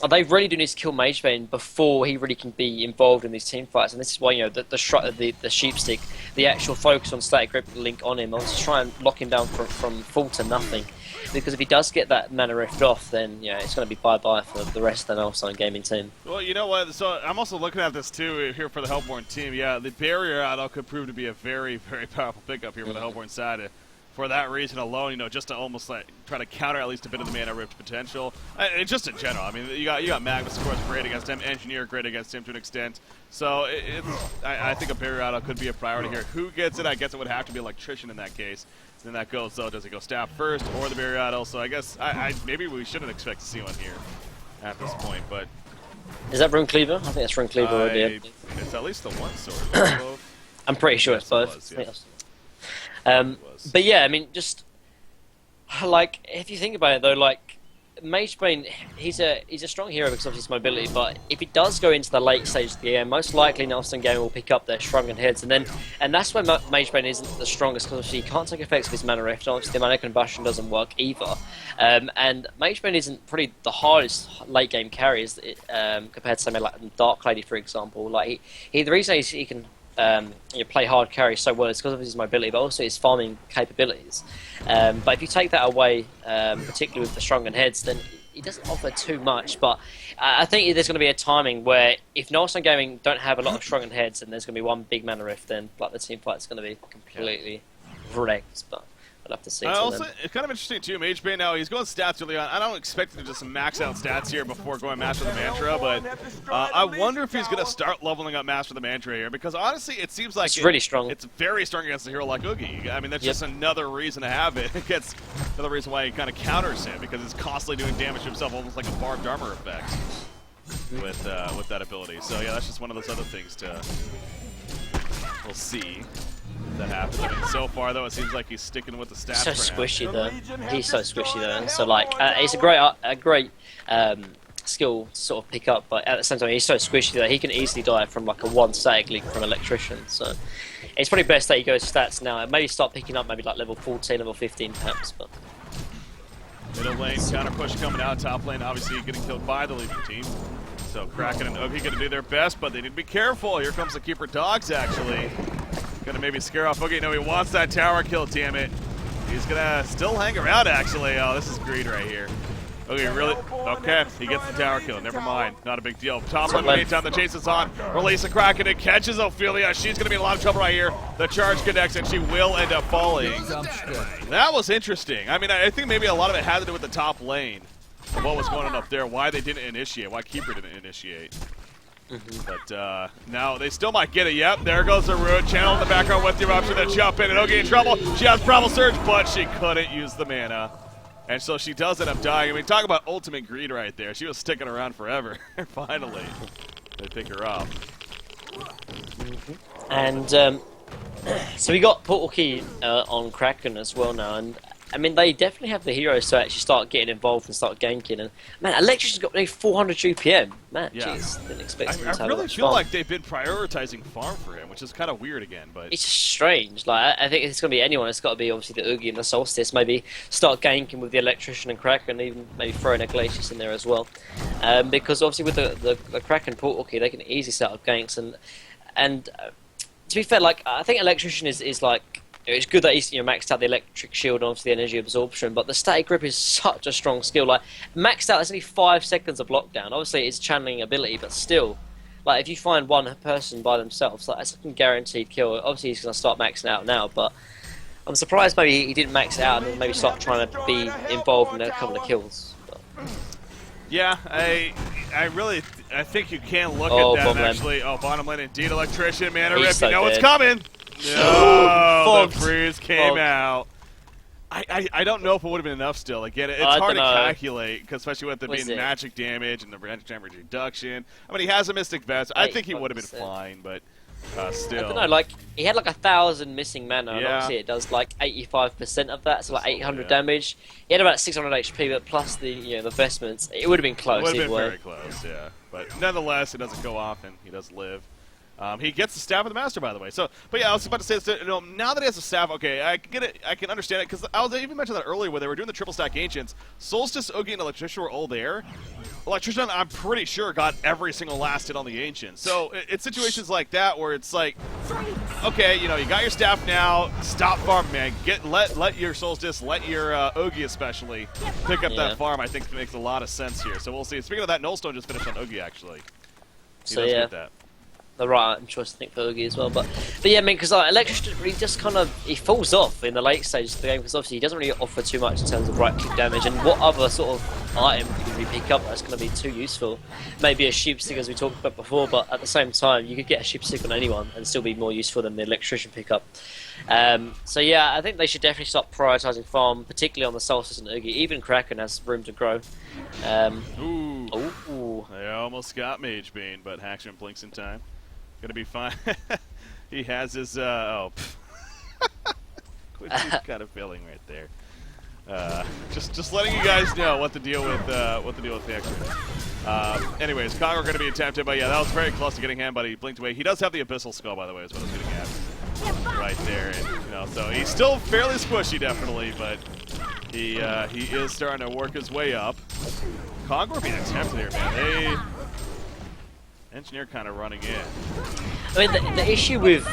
Speaker 2: They really do need to kill Mage Bane before he really can be involved in these team fights, and this is why, you know, the sheepstick, the actual focus on static grip link on him, I was trying to lock him down from full to nothing, because if he does get that mana rift off, then yeah, it's going to be bye-bye for the rest of the Nullstone Gaming team.
Speaker 1: Well, you know what? So I'm also looking at this too here for the Hellborn team. Yeah, the barrier out could prove to be a very, very powerful pickup here for the Hellborn side. For that reason alone, you know, just to almost like try to counter at least a bit of the mana rift potential, and just in general. I mean, you got Magnus, of course, great against him. Engineer, great against him to an extent. So I think a barrier auto could be a priority here. Who gets it? I guess it would have to be Electrician in that case. Then that goes. So does it go Staff first or the barrier auto? So I guess maybe we shouldn't expect to see one here at this point. But
Speaker 2: is that Rune Cleaver? I think that's Rune Cleaver already.
Speaker 1: It's at least the one sword.
Speaker 2: I'm pretty sure it's both.
Speaker 1: Was, yeah.
Speaker 2: But yeah, I mean, just like if you think about it though, like Mage Bane, he's a strong hero because of his mobility. But if he does go into the late stage of the game, most likely Nullstone Gaming will pick up their shrunken heads, and that's when Mage Bane isn't the strongest, because obviously he can't take effects of his mana rift. Obviously, the mana combustion doesn't work either, and Mage Bane isn't probably the hardest late game carry compared to something like Dark Lady, for example. Like the reason he can play hard carry so well is because of his mobility, but also his farming capabilities. But if you take that away, particularly with the shrunken heads, then he doesn't offer too much. But I think there's going to be a timing where if Nullstone Gaming don't have a lot of shrunken heads and there's going to be one big mana rift, then like the team fight's going to be completely wrecked. But I'll have to see.
Speaker 1: Also, it's kind of interesting too. Mage Bane now, he's going stats early on. I don't expect him to just max out stats here before going Master of the Mantra, but I wonder if he's going to start leveling up Master of the Mantra here, because honestly, it seems like
Speaker 2: it's really strong.
Speaker 1: It's very strong against a hero like Oogie. I mean, that's just another reason to have it. It gets another reason why he kind of counters him, because it's constantly doing damage to himself, almost like a barbed armor effect with that ability. So yeah, that's just one of those other things we'll see that happens. I mean, so far though, it seems like he's sticking with the stats.
Speaker 2: So squishy though. He's so squishy though. So like, it's a great skill to sort of pick up, but at the same time, he's so squishy that he can easily die from like a one static leak from Electrician. So it's probably best that he goes stats now and maybe start picking up maybe like level 14, level 15 perhaps. But
Speaker 1: middle lane, counter push coming out. Top lane, obviously getting killed by the leading team. So Kraken and Oogie going to do their best, but they need to be careful. Here comes the Keeper Dogs, actually. Going to maybe scare off Oogie. No, he wants that tower kill, damn it. He's going to still hang around, actually. Oh, this is greed right here. Oogie really... Okay, he gets the tower kill. Never mind. Not a big deal. Top lane, meantime, the chase is on. Release the Kraken. It catches Ophelia. She's going to be in a lot of trouble right here. The charge connects, and she will end up falling. That was interesting. I mean, I think maybe a lot of it had to do with the top lane. What was going on up there, why they didn't initiate, why Keeper didn't initiate. But now they still might get it. Yep, there goes the root. Channel in the background with the eruption to jump in, and Oogie in trouble. She has Primal Surge, but she couldn't use the mana. And so she does end up dying. I mean, talk about ultimate greed right there. She was sticking around forever. Finally, they pick her up.
Speaker 2: And so we got Portal Key on Kraken as well now, and I mean they definitely have the heroes to actually start getting involved and start ganking. And man, Electrician's got nearly 400 GPM. Man,
Speaker 1: Yeah.
Speaker 2: jeez, didn't expect him to have
Speaker 1: I really
Speaker 2: much
Speaker 1: feel
Speaker 2: fun.
Speaker 1: like they've been prioritizing farm for him, which is kind of weird again. But
Speaker 2: It's just strange. Like I think it's going to be anyone. It's got to be obviously the Oogie and the Solstice. Maybe start ganking with the Electrician and Kraken, even maybe throwing a Glacius in there as well. Because obviously with the Kraken Portal Key, they can easily set up ganks. And to be fair, like I think Electrician is like it's good that he's maxed out the electric shield and obviously the energy absorption. But the static grip is such a strong skill. Like maxed out, there's only 5 seconds of lockdown. Obviously, it's channeling ability, but still. Like, if you find one person by themselves, like, that's a guaranteed kill. Obviously, he's going to start maxing out now, but I'm surprised maybe he didn't max it out and maybe start trying to be involved in a couple of kills. But.
Speaker 1: yeah, I think you can look
Speaker 2: Oh,
Speaker 1: at that
Speaker 2: bottom lane.
Speaker 1: actually. Oh, bottom lane indeed. Electrician, mana
Speaker 2: He's
Speaker 1: rip.
Speaker 2: so
Speaker 1: You know it's
Speaker 2: dead.
Speaker 1: coming. No, the
Speaker 2: Fogged.
Speaker 1: freeze came
Speaker 2: Fogged.
Speaker 1: out. I don't know if it would have been enough still. Again, it's
Speaker 2: I
Speaker 1: hard to
Speaker 2: dunno.
Speaker 1: calculate, cause especially with it
Speaker 2: Was
Speaker 1: being
Speaker 2: it?
Speaker 1: magic damage and the magic damage reduction. I mean, he has a Mystic Vest. I think he would have been
Speaker 2: 85%.
Speaker 1: fine, but
Speaker 2: I
Speaker 1: still.
Speaker 2: don't know, like, he had like 1,000 missing mana, and
Speaker 1: Yeah.
Speaker 2: obviously it does like 85% of that, so like 800
Speaker 1: yeah.
Speaker 2: damage. He had about 600 HP, but plus the the vestments, it would have been
Speaker 1: It
Speaker 2: close
Speaker 1: would have
Speaker 2: either
Speaker 1: been
Speaker 2: way.
Speaker 1: very close, yeah. But nonetheless, it doesn't go off, and he does live. He gets the Staff of the Master, by the way. So, but yeah, I was about to say, so, now that he has the Staff, okay, I can get it. I can understand it because I was even mentioned that earlier where they were doing the triple stack Ancients. Solstice, Oogie, and Electrician were all there. Electrician, I'm pretty sure, got every single last hit on the Ancients. So it's situations like that where it's like, okay, you got your Staff now. Stop farm, man. Let your Solstice, let your Oogie especially pick up that farm. I think makes a lot of sense here. So we'll see. Speaking of that, Nullstone just finished on Oogie actually. He
Speaker 2: So
Speaker 1: does
Speaker 2: yeah.
Speaker 1: get that.
Speaker 2: The right choice, I think, for Oogie as well. But yeah, I mean, because Electrician really just kind of he falls off in the late stages of the game because obviously he doesn't really offer too much in terms of right click damage. And what other sort of item could you pick up that's going to be too useful? Maybe a sheep stick, as we talked about before, but at the same time, you could get a sheep stick on anyone and still be more useful than the Electrician pickup. So yeah, I think they should definitely start prioritizing farm, particularly on the Solstice and Oogie. Even Kraken has room to grow.
Speaker 1: Ooh.
Speaker 2: Ooh.
Speaker 1: They almost got Mage Bane, but Haxton blinks in time. Gonna be fine. He has his Quincy's kind of failing right there. Just letting you guys know what the deal with Haxton. Anyways, Congo gonna be attempted, but yeah, that was very close to getting him, but he blinked away. He does have the Abyssal Skull, by the way, is what I was getting at. Right there, and so he's still fairly squishy, definitely, but he is starting to work his way up. Congo being attempted here, man. Engineer kind of running in.
Speaker 2: I mean, the issue with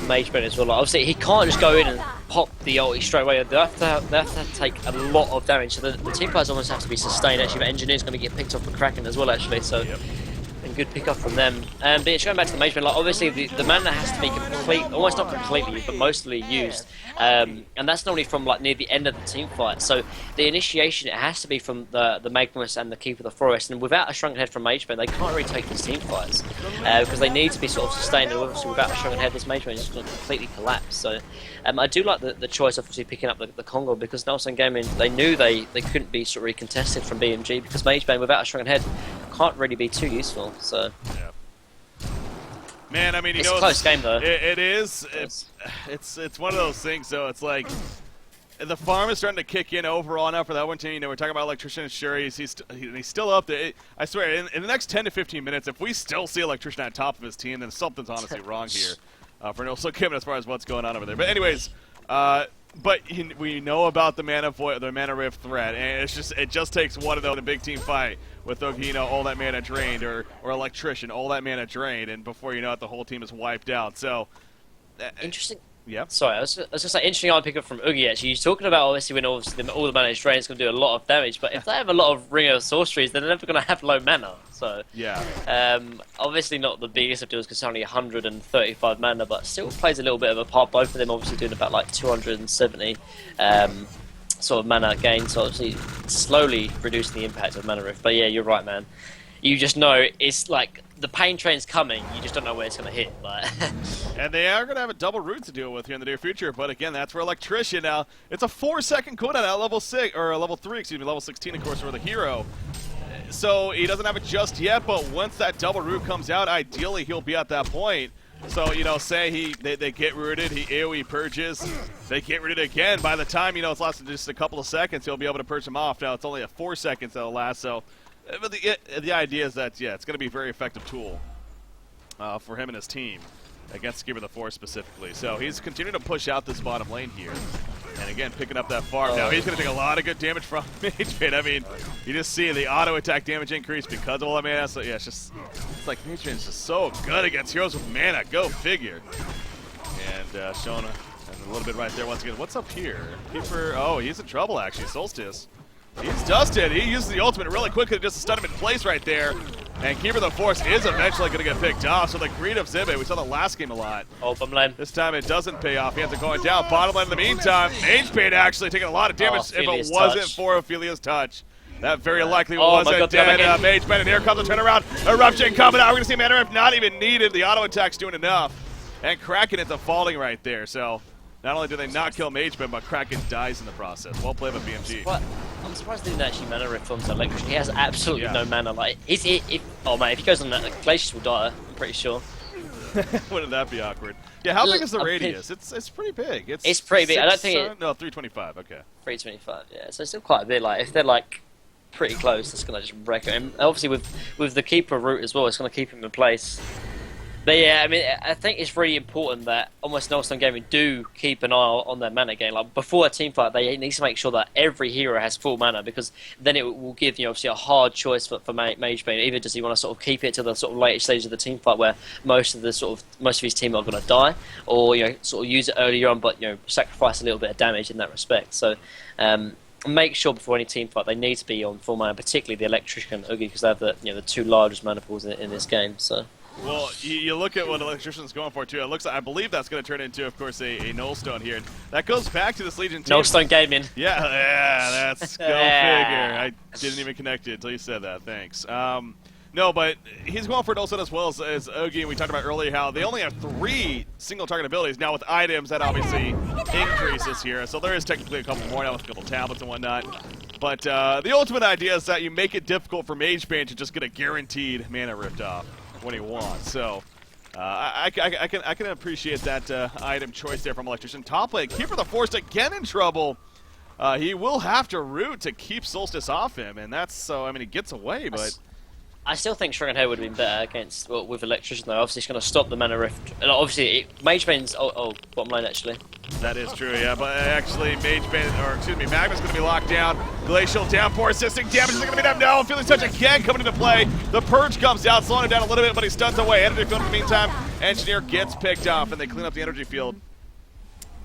Speaker 2: Mage Bane as well, like, obviously he can't just go in and pop the ulti straight away. They have to take a lot of damage, so the team players almost have to be sustained. Actually, but Engineer's going to get picked off for Kraken as well, actually. So, and good pick up from them. But it's going back to the Mage Bane, like obviously the mana has to be almost not completely, but mostly used. And that's normally from like near the end of the team fight. So the initiation, it has to be from the Magmus and the Keeper of the Forest. And without a Shrunken Head from Mage Bane, they can't really take these team fights because they need to be sort of sustained. And obviously, without a Shrunken Head, this Mage Bane is just going to completely collapse. So I do like the choice of obviously picking up the Congo because Nelson Gaming, they knew they couldn't be sort of recontested from BMG because Mage Bane without a Shrunken Head can't really be too useful. So.
Speaker 1: Yeah. Man, I mean,
Speaker 2: It's a close game, though.
Speaker 1: It is. It's one of those things. So it's like the farm is starting to kick in overall now for that one team. We're talking about Electrician and Shuri. He's still up there. I swear, in the next 10 to 15 minutes, if we still see Electrician at top of his team, then something's honestly wrong here. for Null Kim as far as what's going on over there. But anyways, we know about the mana rift threat, and it just takes one of those in a big team fight with Ogino, all that mana drained, or Electrician, all that mana drained, and before you know it, the whole team is wiped out. So
Speaker 2: interesting.
Speaker 1: Yeah.
Speaker 2: Sorry, I was going to say, interesting eye pick up from Oogie, actually. He's talking about, obviously, when all the mana is drained, it's going to do a lot of damage, but if they have a lot of Ring of Sorceries, then they're never going to have low mana. So,
Speaker 1: yeah.
Speaker 2: Obviously not the biggest of deals because it's only 135 mana, but still plays a little bit of a part. Both of them obviously doing about like 270 sort of mana gain, so obviously slowly reducing the impact of Mana Rift. But yeah, you're right, man. You just know it's like the pain train's coming. You just don't know where it's going to hit. Like
Speaker 1: and they are going to have a double root to deal with here in the near future. But again, that's for Electrician. Now it's a 4-second cooldown at level 6 or level 3, excuse me, level 16, of course, for the hero. So he doesn't have it just yet. But once that double root comes out, ideally he'll be at that point. So say they get rooted, he AoE purges, they get rooted again. By the time it's lasted just a couple of seconds, he'll be able to purge them off. Now it's only a 4 seconds that'll last. So. But the idea is that, it's going to be a very effective tool for him and his team against Skipper the Force specifically. So he's continuing to push out this bottom lane here. And again, picking up that farm. Now he's going to take a lot of good damage from Mage Bane. I mean, you just see the auto attack damage increase because of all that mana. So yeah, it's like Mage Bane is just so good against heroes with mana. Go figure. And showing a little bit right there once again. What's up here? Keeper, he's in trouble actually. Solstice. He's dusted. He uses the ultimate really quickly just to stun him in place right there. And Keeper the Force is eventually going to get picked off. So the greed of Zibbe, we saw the last game a lot.
Speaker 2: Bottom lane.
Speaker 1: This time it doesn't pay off. He ends up going down. Bottom lane in the meantime, Mage Bane actually taking a lot of damage if it wasn't for Ophelia's touch. That very likely was a dead Mage Bane. And here comes the turnaround. Eruption coming out. We're going to see Mana Rift not even needed. The auto attack's doing enough. And Kraken ends up falling right there. So not only do they not kill Mage Bane, but Kraken dies in the process. Well played by BMG.
Speaker 2: I'm surprised they didn't actually Mana Rift on Electrician. He has absolutely no mana. Like, if he goes on that, Glacius will die, I'm pretty sure.
Speaker 1: Wouldn't that be awkward? Yeah, how big is the radius? It's pretty big.
Speaker 2: It's pretty big. I don't think
Speaker 1: no, 325, okay.
Speaker 2: 325, yeah. So it's still quite a bit. Like, if they're, like, pretty close, it's going to just wreck him. Obviously, with the Keeper route as well, it's going to keep him in place. But yeah, I mean, I think it's really important that almost Null Gaming do keep an eye on their mana gain. Like before a team fight, they need to make sure that every hero has full mana, because then it will give obviously a hard choice for Mage Bane. Either does he want to sort of keep it to the sort of later stage of the team fight where most of his team are going to die, or sort of use it earlier on, but sacrifice a little bit of damage in that respect. So. Make sure before any team fight they need to be on full mana, particularly the Electrician and Oogie, because they have the two largest mana pools in this game. So.
Speaker 1: Well, you look at what Electrician's going for too. It looks like, I believe that's going to turn into, of course, a Nullstone here. And that goes back to this Legion team.
Speaker 2: Nullstone Gaming.
Speaker 1: Yeah, that's go figure. I didn't even connect it until you said that. Thanks. No, but he's going for Nullstone as well as Oogie. And we talked about earlier how they only have 3 single target abilities. Now with items, that obviously increases here. So there is technically a couple more now with a couple tablets and whatnot. But the ultimate idea is that you make it difficult for Mage Bane to just get a guaranteed mana rift off when he wants. So I can appreciate that item choice there from Electrician. Top lane, Keeper the Force again in trouble. He will have to root to keep Solstice off him, and that's so. I mean, he gets away, but
Speaker 2: I still think Shrunken Head would have been better against with Electrician though. Obviously, it's going to stop the mana rift. And obviously, Mage Bane's bottom lane actually.
Speaker 1: That is true, yeah. But actually, Magma's going to be locked down. Glacial downpour assisting damage is going to be done. No, Feeling Touch again coming into play. The Purge comes out, slowing him down a little bit, but he stuns away. Energy field in the meantime. Engineer gets picked off, and they clean up the energy field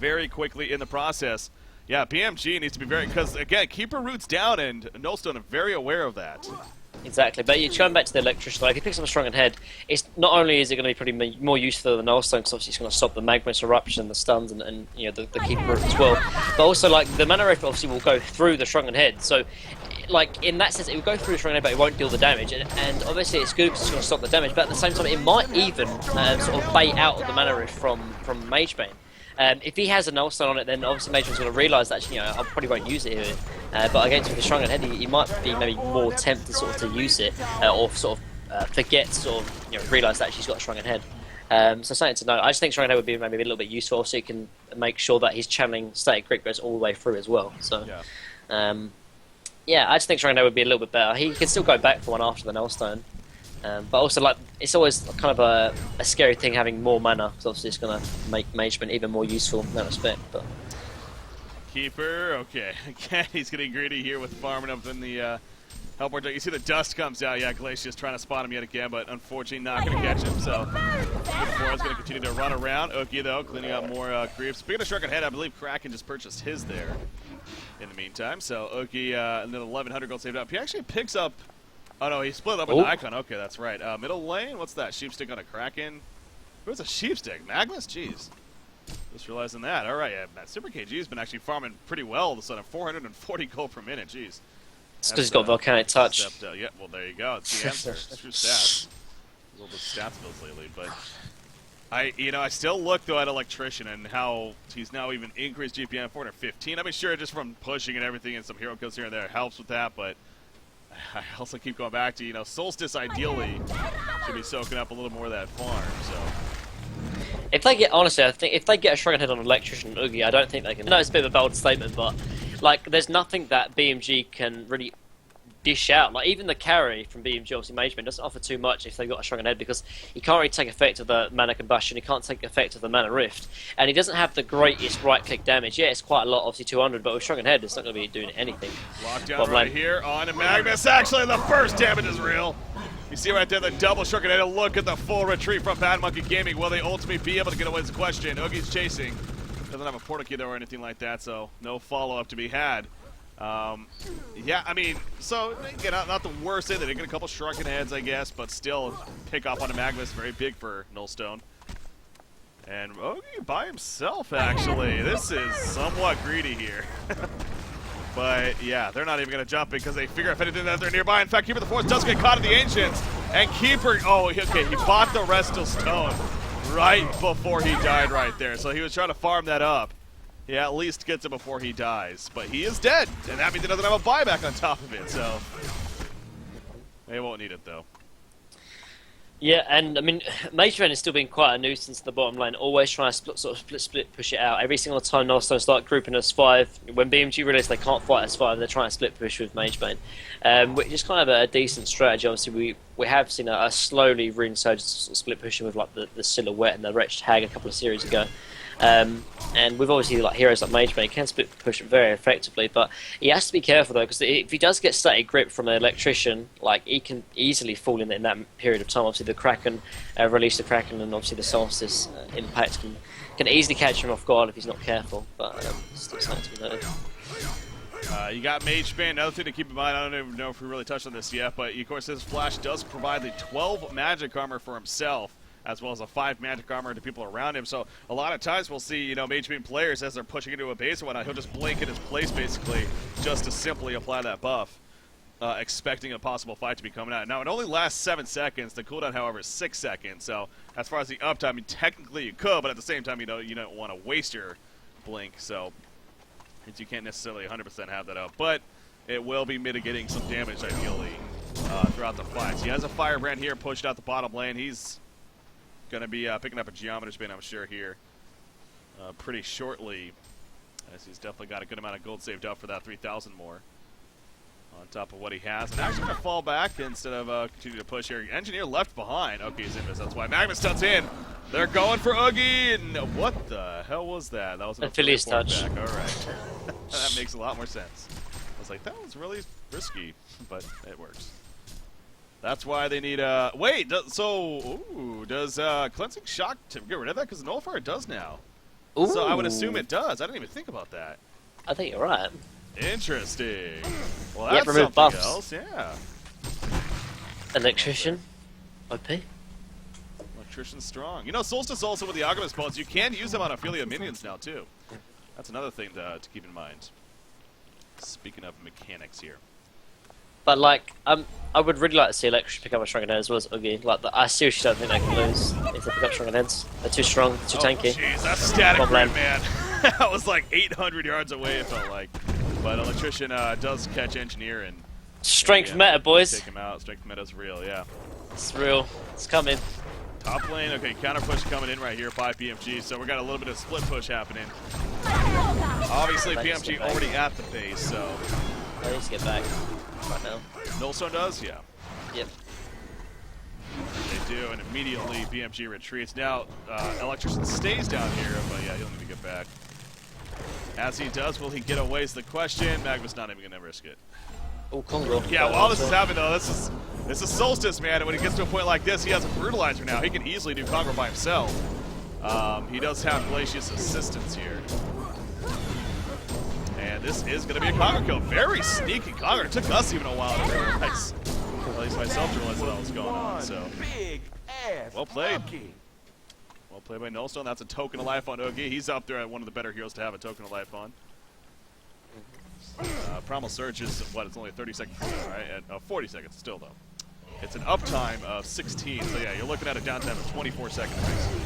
Speaker 1: very quickly in the process. Yeah, BMG needs to be very, because again, Keeper roots down, and Nullstone are very aware of that.
Speaker 2: Exactly, but you're going back to the Electrician. Like, if he picks up a Shrunken Head, it's not only is it going to be pretty more useful than Nullstone, because obviously it's going to stop the Magma's eruption, the stuns, and the Keeper route as well. But also, like, the mana rift obviously will go through the Shrunken Head. So, like, in that sense, it will go through the Shrunken Head, but it won't deal the damage. And obviously, it's good because it's going to stop the damage. But at the same time, it might even sort of bait out the mana rift from Mage Bane. If he has a Nullstone on it, then obviously Mage Bane's going to realise that I probably won't use it here. But against with the Shrunken Head, he might be maybe more tempted sort of to use it, or sort of forget to sort of realise that she's got a Shrunken Head. So something to know. I just think Shrunken Head would be maybe a little bit useful, so you can make sure that his channeling static crit goes all the way through as well. So yeah, I just think Shrunken Head would be a little bit better. He can still go back for one after the Nullstone. But also, like, it's always kind of a scary thing having more mana, because obviously it's going to make Magement even more useful in that respect. But
Speaker 1: Keeper, okay. Again, he's getting greedy here with farming up in the helpboard. You see the dust comes out. Yeah, Glacia's trying to spot him yet again, but unfortunately not going to catch him. So is going to continue to run around. Oki, though, cleaning up more creeps. Speaking of Shrunken Head, I believe Kraken just purchased his there in the meantime. So Oki, another 1,100 gold saved up. He actually picks up. Oh no, he split up with an Icon. Okay, that's right. Middle lane, what's that? Sheepstick on a Kraken. Who's a Sheepstick? Magnus? Jeez. Just realizing that. All right, yeah, that Super KG's been actually farming pretty well all of a sudden. 440 gold per minute. Jeez.
Speaker 2: It's because he's got Volcanic Touch.
Speaker 1: Yeah, well, there you go. It's the answer. It's true stats. A little bit of stats builds lately, but I still look though at Electrician and how he's now even increased GPM 415. I mean, sure, just from pushing and everything and some hero kills here and there helps with that, but I also keep going back to Solstice ideally should be soaking up a little more of that farm. So.
Speaker 2: If they get, honestly, I think if they get a Shrunken Head on Electrician and Oogie, I don't think they can. I know it's a bit of a bold statement, but like, there's nothing that BMG can really dish out. Like, even the carry from BMG, obviously Magement, doesn't offer too much if they've got a Shrunken Head, because he can't really take effect of the Mana Combustion, he can't take effect of the Mana Rift, and he doesn't have the greatest right-click damage. Yeah, it's quite a lot, obviously 200, but with Shrunken Head, it's not going to be doing anything.
Speaker 1: Lockdown right here on a Magnus. Actually, the first damage is real. You see right there the double Shrunken Head. Look at the full retreat from Bad Monkey Gaming. Will they ultimately be able to get away with the question? Oogie's chasing. Doesn't have a portal key there or anything like that, so no follow-up to be had. Yeah, I mean, so again, not the worst thing. They did get a couple Shrunken Heads, I guess, but still pick off on a Magnus, very big for Nullstone. And Oogie by himself, actually. This is somewhat greedy here. But yeah, they're not even going to jump because they figure if anything that they're nearby. In fact, Keeper the Force does get caught in the Ancients. And Keeper, okay, he bought the Restal Stone right before he died right there. So he was trying to farm that up. He at least gets it before he dies. But he is dead, and that means he doesn't have a buyback on top of it. So they won't need it, though.
Speaker 2: Yeah, and I mean, Magement is still being quite a nuisance to the bottom lane, always trying to split push it out. Every single time Nullstone start grouping as 5, when BMG realize they can't fight as 5, they're trying to split push with Magement, which is kind of a decent strategy. Obviously, we have seen a slowly resurgence split pushing with like the Silhouette and the Wretched Hag a couple of series ago. And with obviously like heroes like Magement, he can split push very effectively, but he has to be careful though, because if he does get static grip from an Electrician, like he can easily fall in that period of time. Obviously the Kraken, release the Kraken, and obviously the Solstice impact can easily catch him off guard if he's not careful, but still something to be noted.
Speaker 1: You got Magement. Another thing to keep in mind, I don't even know if we really touched on this yet, but of course his Flash does provide the 12 magic armor for himself, as well as a 5 magic armor to people around him. So a lot of times we'll see, Magement players as they're pushing into a base or whatnot, he'll just blink in his place basically just to simply apply that buff, expecting a possible fight to be coming out. Now it only lasts 7 seconds. The cooldown, however, is 6 seconds. So as far as the uptime, I mean, technically you could, but at the same time, you don't want to waste your blink. So you can't necessarily 100% have that up, but it will be mitigating some damage ideally throughout the fights. He has a Firebrand here pushed out the bottom lane. He's going to be picking up a Geometer Spin, I'm sure, here pretty shortly, as he's definitely got a good amount of gold saved up for that 3,000 more on top of what he has. And actually going to fall back instead of continue to push here. Engineer left behind. Oogie's in this. That's why Magnus stunts in. They're going for Oogie. And what the hell was that? That was an
Speaker 2: Affiliate touch.
Speaker 1: Back. All right. That makes a lot more sense. I was like, that was really risky, but it works. That's why they need wait, does Cleansing Shock get rid of that? Because Nullifier does now.
Speaker 2: Ooh.
Speaker 1: So I would assume it does. I didn't even think about that.
Speaker 2: I think you're right.
Speaker 1: Interesting. Well,
Speaker 2: Yep,
Speaker 1: that's
Speaker 2: remove
Speaker 1: something
Speaker 2: buffs.
Speaker 1: else, yeah.
Speaker 2: Electrician. OP.
Speaker 1: Electrician's strong. Solstice also with the Alchemist Bones, you can use them on Ophelia minions now, too. That's another thing to keep in mind. Speaking of mechanics here.
Speaker 2: But like, I would really like to see Electrician pick up a Shrunken Head as well as Oogie. Like, I seriously don't think they can lose if they pick up Shrunken Heads. They're too strong, too tanky.
Speaker 1: Jeez, that's static grid, man. That was like 800 yards away, it felt like. But Electrician does catch Engineer and
Speaker 2: strength meta, boys.
Speaker 1: Take him out. Strength meta's real, yeah.
Speaker 2: It's real. It's coming.
Speaker 1: Top lane, okay, counter push coming in right here by BMG, so we got a little bit of split push happening. Obviously, BMG already at the base, so.
Speaker 2: I need to get back right now.
Speaker 1: Nullstone does? Yeah.
Speaker 2: Yep.
Speaker 1: to do, and immediately BMG retreats. Now, Electrician stays down here, but yeah, he'll need to get back. As he does, will he get away is the question. Magnus not even going to risk it.
Speaker 2: Oh, Congo.
Speaker 1: Yeah, while this is happening, though, this is Solstice, man, and when he gets to a point like this, he has a Brutalizer now. He can easily do Congo by himself. He does have Glacius assistance here. And this is going to be a Congo kill. Very sneaky Congo. It took us even a while to realize, at least myself, to realize what was going on. So, well played. Well played by Nullstone. That's a token of life on Oogie. He's up there at one of the better heroes to have a token of life on. Primal Surge is, what, it's only 30 seconds, right? At 40 seconds still, though. It's an uptime of 16, so yeah, you're looking at a downtime of 24 seconds, basically,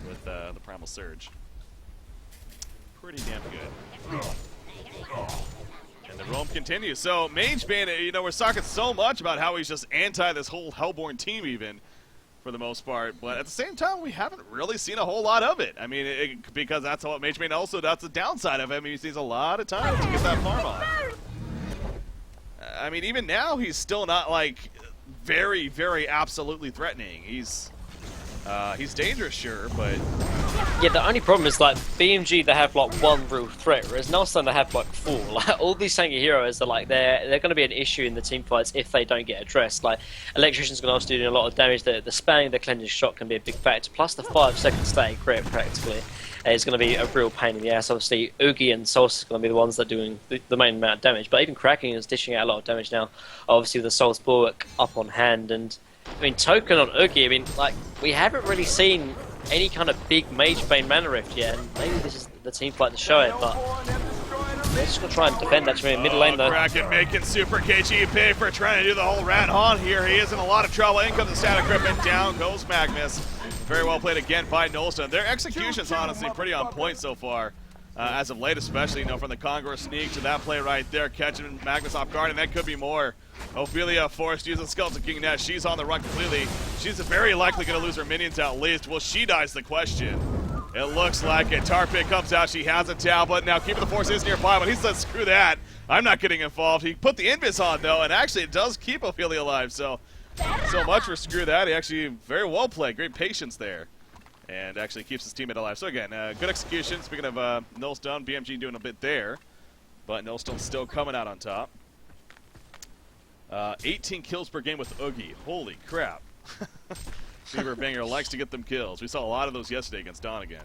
Speaker 1: with the Primal Surge. Pretty damn good. And the roam continues. So, Magebane, you know, we're talking so much about how he's just anti this whole Hellborn team, even, for the most part, but at the same time, we haven't really seen a whole lot of it. I mean, because that's what Magebane also, that's the downside of him. He sees a lot of time to get that farm on. I mean, even now, he's still not, like, very, very absolutely threatening. He's dangerous, sure, but...
Speaker 2: Yeah, the only problem is, like, BMG, they have, like, one real threat, whereas Nullstone, they have, like, four. Like, all these tanky heroes are, like, they're going to be an issue in the team fights if they don't get addressed. Like, Electrician's going to also do a lot of damage. The spamming the cleansing shot can be a big factor, plus the 5-second static crit, practically, is going to be a real pain in the ass. Obviously, Oogie and Solstice are going to be the ones that are doing the main amount of damage, but even Kraken is dishing out a lot of damage now, obviously, with the Soul's Bulwark up on hand, and... I mean, token on Oogie, I mean, like, we haven't really seen any kind of big Magebane mana rift yet, and maybe this is the team fight to show it, but they're just going to try and defend actually in mid lane, though.
Speaker 1: Kraken making Super KG pay for trying to do the whole rat haunt here. He is in a lot of trouble. In comes the static grip, and down goes Magnus. Very well played again by Nullstone. Their execution's honestly pretty on point so far. As of late, especially, you know, from the Conqueror sneak to that play right there, catching Magnus off guard, and that could be more. Ophelia forced using Skeleton King Nest. She's on the run completely. She's very likely going to lose her minions at least. Well, she dies the question. It looks like it. Tar Pit comes out. She has a tablet. Now, Keeper of the Force is nearby, but he says, screw that. I'm not getting involved. He put the Invis on, though, and actually it does keep Ophelia alive. So much for screw that. He actually very well played. Great patience there. And actually keeps his teammate alive. So again, good execution. Speaking of Nullstone, BMG doing a bit there. But Nullstone's still coming out on top. 18 kills per game with Oogie. Holy crap. Fever Banger likes to get them kills. We saw a lot of those yesterday against Dawn again.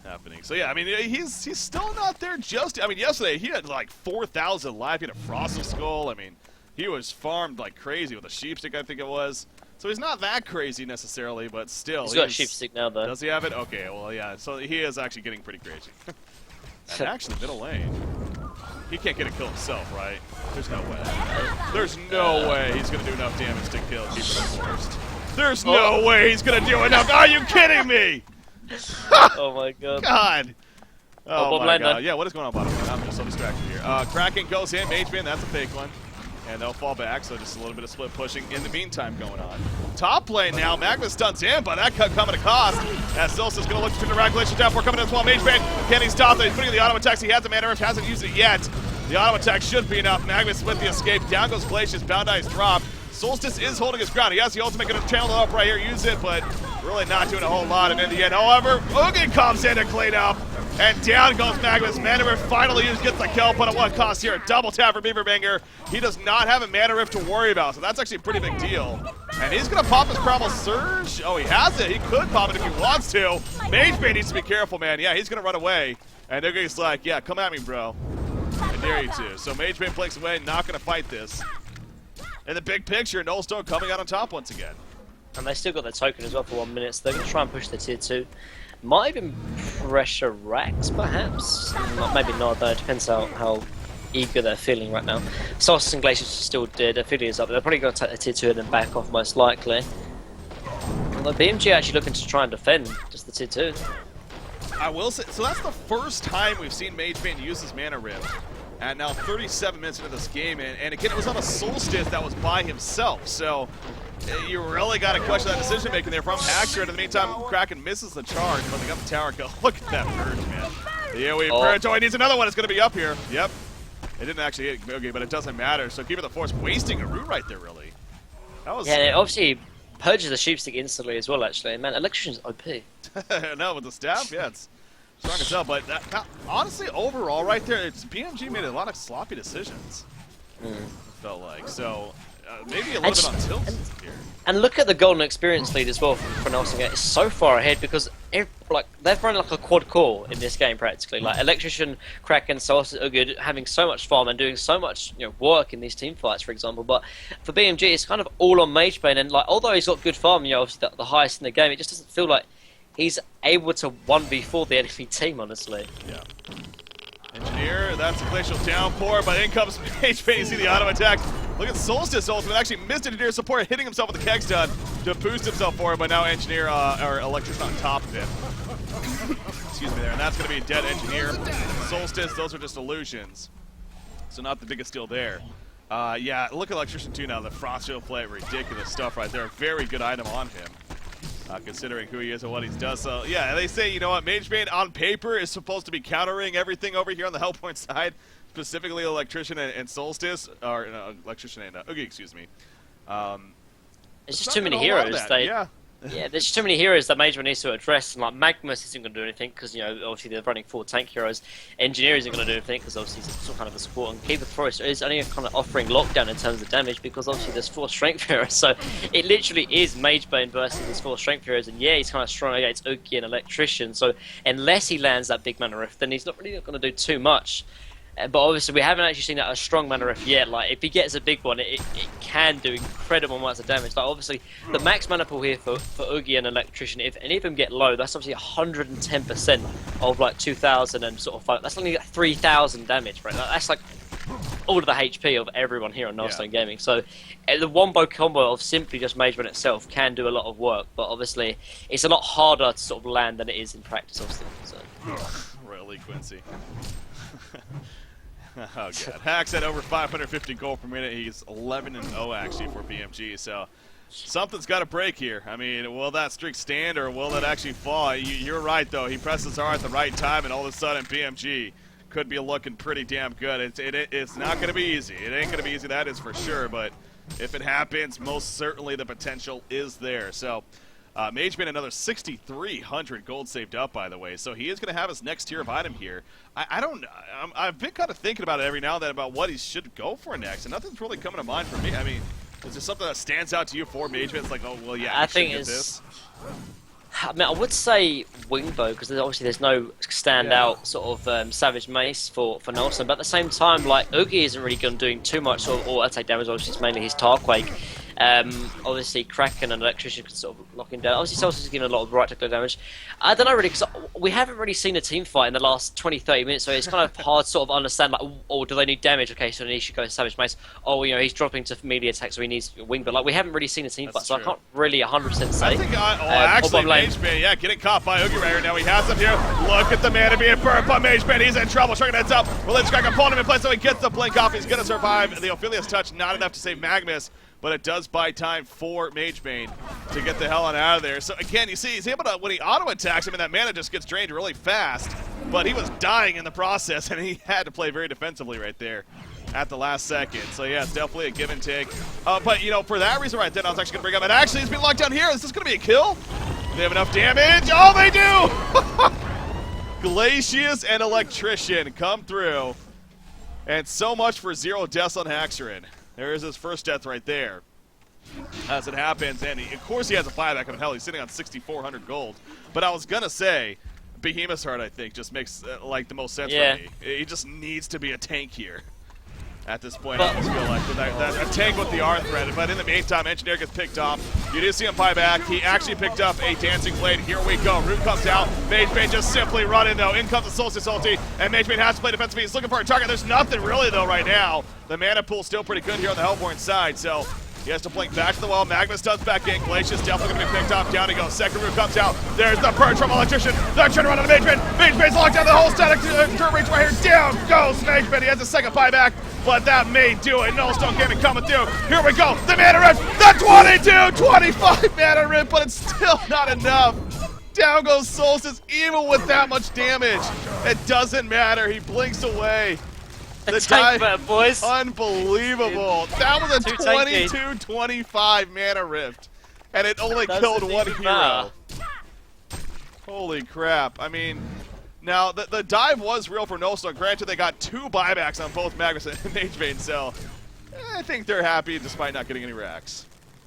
Speaker 1: Happening. So yeah, I mean, he's still not there just... I mean, yesterday he had like 4,000 life. He had a Frosted Skull. I mean, he was farmed like crazy with a Sheepstick, I think it was. So he's not that crazy necessarily, but still.
Speaker 2: He's got a Sheepstick now, though.
Speaker 1: Does he have it? Okay, well, yeah. So he is actually getting pretty crazy. And actually, middle lane. He can't get a kill himself, right? There's no way. There's no way he's going to do enough damage to kill Keeper of the Forest. There's no way he's going to do enough. Are you kidding me?
Speaker 2: Oh, my God.
Speaker 1: God. Oh, my God.
Speaker 2: Then.
Speaker 1: Yeah, what is going on bottom lane? I'm just so distracted here. Kraken goes in. Magebane, that's a fake one. And they'll fall back, so just a little bit of split pushing in the meantime going on. Top lane now, Magnus stuns in, but that cut coming to cost. As Solstice going to look to the regulation down for coming in as well. Magebane, can he stop that? He's putting in the auto attacks. He has the mana rift, hasn't used it yet. The auto attack should be enough. Magnus with the escape. Down goes Glacius, Bound Eyes dropped. Solstice is holding his ground. He has the ultimate, going to channel it up right here, use it, but really not doing a whole lot. And in the end, however, Oogie comes in to clean up. And down goes Magnus. Mana Rift finally used, gets the kill, but at what cost here? A double tap for Beaverbanger. He does not have a Mana Rift to worry about, so that's actually a pretty big deal. And he's going to pop his Primal Surge. Oh, he has it. He could pop it if he wants to. Magebane needs to be careful, man. Yeah, he's going to run away. And Oogie's like, yeah, come at me, bro. I dare you to. So Magebane breaks away, not going to fight this. In the big picture, Nullstone coming out on top once again.
Speaker 2: And they still got their token as well for 1 minute, so they're going to try and push the tier 2. Might even pressure Rax, perhaps? Maybe not, though. It depends how eager they're feeling right now. Solstice and Glacius are still dead. Affiliates up. They're probably going to take the tier 2 and then back off, most likely. Although BMG actually looking to try and defend just the tier 2.
Speaker 1: I will say, so that's the first time we've seen Magebane use his Mana Rift. And now 37 minutes into this game, and again, it was on a Solstice that was by himself. So you really got to question that decision making there from Haxor. In the meantime, Kraken misses the charge, but they got the tower kill. Look at that purge, man. Yeah, Purge. Oh, he needs another one. It's going to be up here. Yep. It didn't actually hit Oogie, but it doesn't matter. So Keeper of the Force wasting a root right there, really. That was
Speaker 2: Yeah, it obviously purges the sheepstick instantly as well, actually. Man, Electrician's OP.
Speaker 1: no, with the staff, yeah, it's strong as hell. But honestly, overall, right there, BMG made a lot of sloppy decisions. It felt like so. Maybe a little bit on tilt here.
Speaker 2: And look at the golden experience lead as well for Nelson. It's so far ahead because they've run like a quad core in this game practically. Like Electrician, Kraken, Solstice are good, having so much farm and doing so much work in these team fights, for example. But for BMG, it's kind of all on Magebane, and like although he's got good farm, obviously the highest in the game, it just doesn't feel like he's able to 1v4 the enemy team, honestly.
Speaker 1: Yeah. Engineer, that's a glacial downpour, but in comes Magebane. You see the auto attack. Look at Solstice ultimate, actually missed Engineer support, hitting himself with the keg stun to boost himself forward, but now Engineer, or Electrician on top of him. Excuse me there, and that's going to be a dead Engineer. Solstice, those are just illusions. So not the biggest deal there. Yeah, look at Electrician too now, the Frost Shield play, ridiculous stuff right there. A very good item on him. Considering who he is and what he does. So, yeah, they say, you know what, Magebane on paper is supposed to be countering everything over here on the Hellpoint side, specifically Electrician and Solstice, or Electrician and Oogie, excuse me.
Speaker 2: It's just too many heroes. Yeah, there's just too many heroes that Magebane needs to address. And like Magnus isn't going to do anything because obviously they're running 4 tank heroes. Engineer isn't going to do anything because obviously he's some kind of a support. And Keeper Forest is only kind of offering lockdown in terms of damage because obviously there's 4 strength heroes. So it literally is Magebane versus his 4 strength heroes. And yeah, he's kind of strong against Uki and Electrician. So unless he lands that big mana rift, then he's not really going to do too much. But obviously we haven't actually seen a strong mana rift yet. Like if he gets a big one, it can do incredible amounts of damage. Like obviously the max mana pool here for Oogie and Electrician, if any of them get low, that's obviously 110% of like 2,000 and sort of that's only like 3,000 damage, right? That's like all of the HP of everyone here on Nullstone Gaming. So the wombo combo of simply just Magebane itself can do a lot of work, but obviously it's a lot harder to sort of land than it is in practice, obviously. So.
Speaker 1: Really, Quincy. Oh god, Hacks at over 550 gold per minute. He's 11-0 actually for BMG. So something's got to break here. I mean, will that streak stand or will it actually fall? You're right though. He presses R at the right time, and all of a sudden BMG could be looking pretty damn good. It's not going to be easy. It ain't going to be easy. That is for sure. But if it happens, most certainly the potential is there. So. Magebane another 6,300 gold saved up, by the way, so he is going to have his next tier of item here. I've been kind of thinking about it every now and then about what he should go for next, and nothing's really coming to mind for me. I mean, is there something that stands out to you for Magebane? It's like, oh, well, yeah,
Speaker 2: I think it's this. I mean, I would say Wingbow because obviously there's no standout sort of Savage Mace for Nelson, but at the same time, like Oogie isn't really going doing too much sort of auto attack damage. Obviously, it's mainly his Tarquake. Obviously, Kraken and Electrician can sort of lock him down. Obviously, Celsius is giving a lot of right to damage. I don't know really, because we haven't really seen a team fight in the last 20-30 minutes, so it's kind of hard to sort of understand, like, oh, do they need damage? Okay, so then he should go Savage Mace. Oh, he's dropping to melee attack, so he needs Wing, but like, we haven't really seen a team fight, so I can't really 100% say.
Speaker 1: I think, actually, Magebane, yeah, getting caught by Oogie right now. He has him here. Look at the mana being burnt by Magebane. He's in trouble. Shrugging heads up. Relentless Kraken pulling him in place, so he gets the blink off. He's going to survive. The Ophelia's touch, not enough to save Magnus. But it does buy time for Magebane to get the hell on out of there. So again, you see, he's able to, when he auto-attacks him, and that mana just gets drained really fast. But he was dying in the process, and he had to play very defensively right there at the last second. So yeah, it's definitely a give and take. But for that reason right then, I was actually going to bring up, and actually he's been locked down here. Is this going to be a kill? Do they have enough damage? Oh, they do! Glacius and Electrician come through. And so much for 0 deaths on Haxerin. There is his first death right there. As it happens, and of course he has a buyback of hell. He's sitting on 6,400 gold. But I was going to say, Behemoth's Heart, I think, just makes like the most sense for me. He just needs to be a tank here. At this point, I almost feel like with a tank with the R threat. But in the meantime, Engineer gets picked off. You do see him buy back. He actually picked up a Dancing Blade. Here we go. Root comes out. Magebane just simply running, though. In comes the Solstice ulti, and Magebane has to play defensively. He's looking for a target. There's nothing really, though, right now. The mana pool's still pretty good here on the Hellborn side, so he has to blink back to the wall. Magnus does back in. Glacius definitely going to be picked off. Down he goes. Second root comes out. There's the purge from Electrician. They're trying to run on the Magebane. Magebane's locked down the whole static turret reach right here. Down goes Magebane. He has a second buyback, but that may do it. Nullstone Gaming coming through. Here we go. The mana rift. The 25 mana rift, but it's still not enough. Down goes Solstice, even with that much damage. It doesn't matter. He blinks away. The
Speaker 2: tank
Speaker 1: dive,
Speaker 2: meta, boys.
Speaker 1: unbelievable. That was a
Speaker 2: Too tanky.
Speaker 1: 22-25 mana rift, and it only
Speaker 2: Doesn't
Speaker 1: killed one
Speaker 2: even
Speaker 1: hero.
Speaker 2: matter.
Speaker 1: Holy crap. I mean, now the dive was real for Nullstone. Granted, they got 2 buybacks on both Magnus and Magebane, so I think they're happy despite not getting any racks.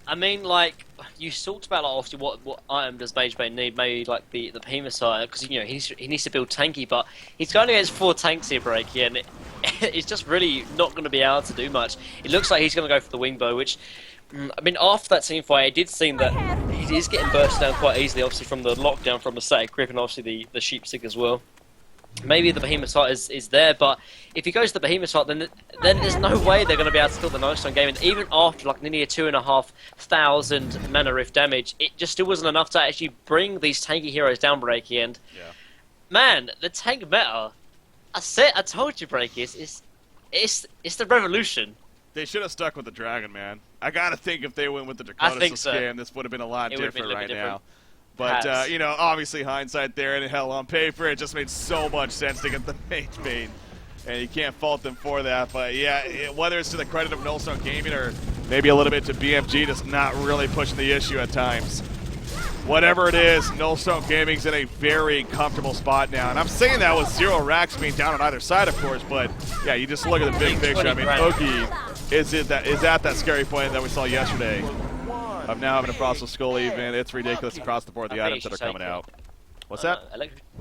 Speaker 2: I mean, like, you talked about, like, obviously what item does Magebane need? Maybe, like, the Behemoth side, because, you know, he needs to build tanky, but he's going against 4 tanks here, Breaky, and it's just really not going to be able to do much. It looks like he's going to go for the wing bow, which, I mean, after that team fight, it did seem that he is getting burst down quite easily, obviously, from the lockdown from the static grip, and obviously the sheep stick as well. Maybe the Behemoth site is there, but if he goes to the Behemoth site, then there's no way they're going to be able to kill the Nullstone game. And even after like nearly a 2,500 mana rift damage, it just still wasn't enough to actually bring these tanky heroes down, Breaky. And man, the tank meta, I told you, Breaky, it's the revolution.
Speaker 1: They should have stuck with the Dragon, man. I gotta think if they went with the Dakota scam, this would have been a lot different right now. But, you know, obviously hindsight there, and hell, on paper, it just made so much sense to get the Magebane. And you can't fault them for that. But, yeah, whether it's to the credit of Nullstone Gaming or maybe a little bit to BMG, just not really pushing the issue at times. Whatever it is, Nullstone Gaming's in a very comfortable spot now. And I'm saying that with 0 racks being down on either side, of course. But, yeah, you just look at the big picture. I mean, Oogie is at that scary point that we saw yesterday. I'm now having a Frost of Skull even. It's ridiculous across the board, the items that are coming out. What's that?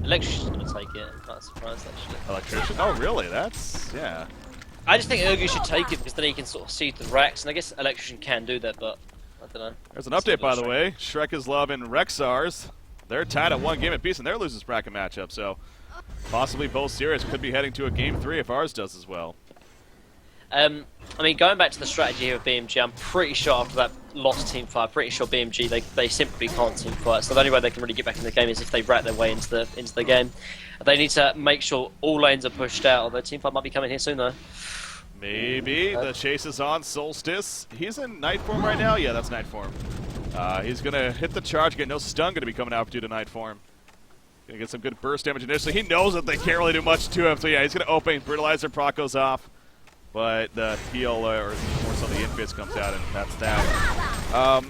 Speaker 2: Electrician's going to take it. I'm not surprised, actually.
Speaker 1: Electrician? Oh, really? That's, yeah.
Speaker 2: I just think Urgu should take it because then he can sort of see the racks, and I guess Electrician can do that, but I don't know.
Speaker 1: There's an update, by the way. Shrek is Love and Rexars. They're tied at 1 game apiece in their losers bracket matchup, so possibly both series could be heading to a game 3 if ours does as well.
Speaker 2: I mean, going back to the strategy here of BMG, I'm pretty sure after that lost team fight, pretty sure BMG they simply can't team fight. So the only way they can really get back in the game is if they rat their way into the game. They need to make sure all lanes are pushed out. Although team fight might be coming here soon though.
Speaker 1: Maybe the chase is on. Solstice. He's in night form right now. Yeah, that's night form. He's gonna hit the charge. Get no stun. Gonna be coming out due to night form. Gonna get some good burst damage initially. He knows that they can't really do much to him. So yeah, he's gonna open. Brutalizer proc goes off. But the heal, or more so the infist comes out, and that's that.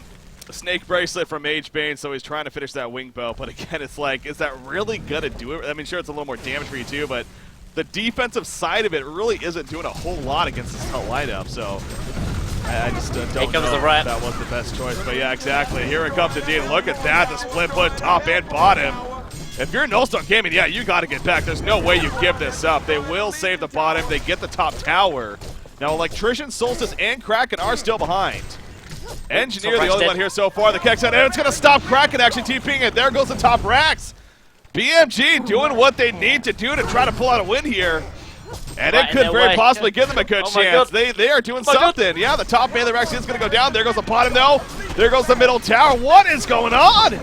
Speaker 1: A snake bracelet from Magebane, so he's trying to finish that wing bow. But again, it's like, is that really going to do it? I mean, sure, it's a little more damage for you too, but the defensive side of it really isn't doing a whole lot against this lineup. So I just don't know if that was the best choice. But yeah, exactly. Here it comes indeed. Look at that, the split put top and bottom. If you're Nullstone Gaming, yeah, you got to get back. There's no way you give this up. They will save the bottom. They get the top tower. Now, Electrician, Solstice, and Kraken are still behind. Engineer, the only one here so far. The Kex out, and it's going to stop Kraken actually TPing it. There goes the top racks. BMG doing what they need to do to try to pull out a win here. And it could very possibly give them a good chance. They are doing something. Yeah, the top man of the racks is going to go down. There goes the bottom, though. There goes the middle tower. What is going on?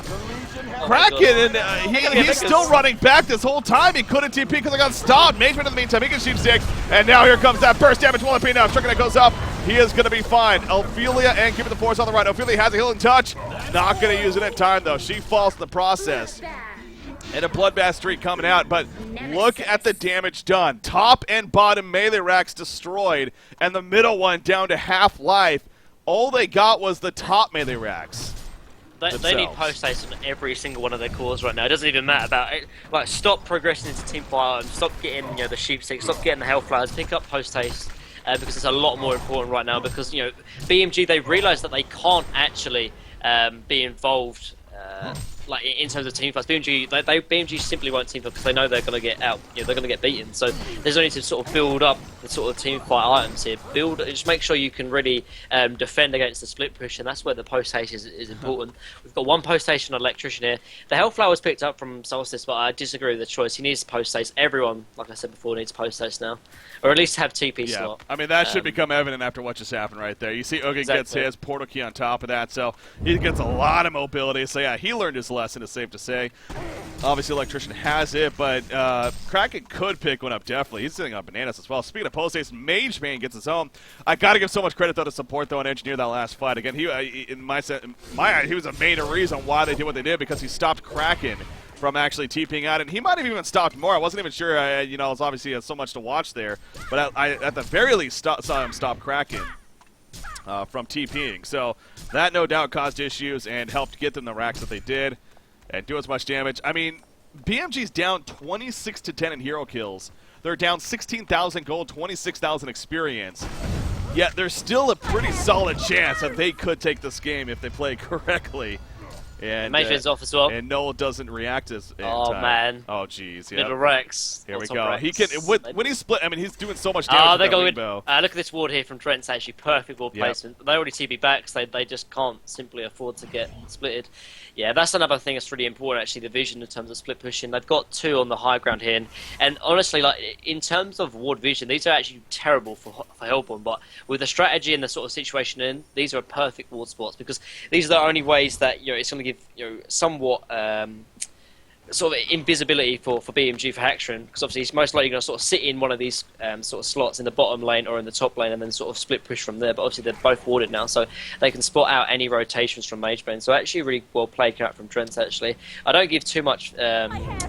Speaker 1: Kraken, and he's still running back this whole time. He couldn't TP because I got stopped. Mageman in the meantime, he can sheep stick. And now here comes that burst damage. Will it be now? Stricken goes up. He is going to be fine. Ophelia and Keeping the Force on the right. Ophelia has a healing touch. Not going to use it in time, though. She falls in the process. And a Bloodbath streak coming out. But look at the damage done. Top and bottom melee racks destroyed. And the middle one down to half life. All they got was the top melee racks.
Speaker 2: They need post haste on every single one of their cores right now. It doesn't even matter about it. Like, stop progressing into team fire and stop getting the sheep stick, stop getting the hellflowers, pick up post haste because it's a lot more important right now. Because BMG, they realise that they can't actually be involved like in terms of team fights. BMG simply won't team fight because they know they're going to get out. They're going to get beaten. So there's only to sort of build up the sort of team fight items here. Just make sure you can really defend against the split push, and that's where the post haste is important. We've got one post haste on Electrician here. The Hellflower was picked up from Solstice, but I disagree with the choice. He needs post haste. Everyone, like I said before, needs post haste now, or at least have TP slot.
Speaker 1: I mean that should become evident after what just happened right there. You see, Ogen gets his portal key on top of that, so he gets a lot of mobility. So yeah, he learned his lesson. It's safe to say. Obviously, Electrician has it, but Kraken could pick one up, definitely. He's sitting on bananas as well. Speaking of post-haste, Magebane gets his own. I got to give so much credit, though, to support, though, and Engineer that last fight. Again, in my eye, he was a main reason why they did what they did, because he stopped Kraken from actually TPing out, and he might have even stopped more. I wasn't even sure. You know, it's obviously so much to watch there, but I at the very least saw him stop Kraken from TPing. So that no doubt caused issues and helped get them the racks that they did and do as much damage. I mean, BMG's down 26-10 in hero kills. They're down 16,000 gold, 26,000 experience. Yet there's still a pretty solid chance that they could take this game if they play correctly. And
Speaker 2: Major's off as well.
Speaker 1: And Null doesn't react as in
Speaker 2: Oh,
Speaker 1: time.
Speaker 2: man.
Speaker 1: Oh, jeez. Yep.
Speaker 2: Little Rex.
Speaker 1: Here we
Speaker 2: Lots of
Speaker 1: go.
Speaker 2: Rex.
Speaker 1: He can when he's split. I mean, he's doing so much damage.
Speaker 2: Oh,
Speaker 1: with
Speaker 2: they're
Speaker 1: that
Speaker 2: going.
Speaker 1: rainbow.
Speaker 2: Look at this ward here from Trent. It's actually perfect ward placement. They already TP back, so they just can't simply afford to get splitted. Yeah, that's another thing that's really important, actually, the vision in terms of split pushing. They've got 2 on the high ground here. And honestly, like in terms of ward vision, these are actually terrible for Hellborn. But with the strategy and the sort of situation in, these are perfect ward spots because these are the only ways that it's going to give somewhat sort of invisibility for BMG for Haxtron, because obviously he's most likely going to sort of sit in one of these sort of slots in the bottom lane or in the top lane and then sort of split push from there. But obviously they're both warded now, so they can spot out any rotations from Magebane. So actually really well played out from Trent, actually. I don't give too much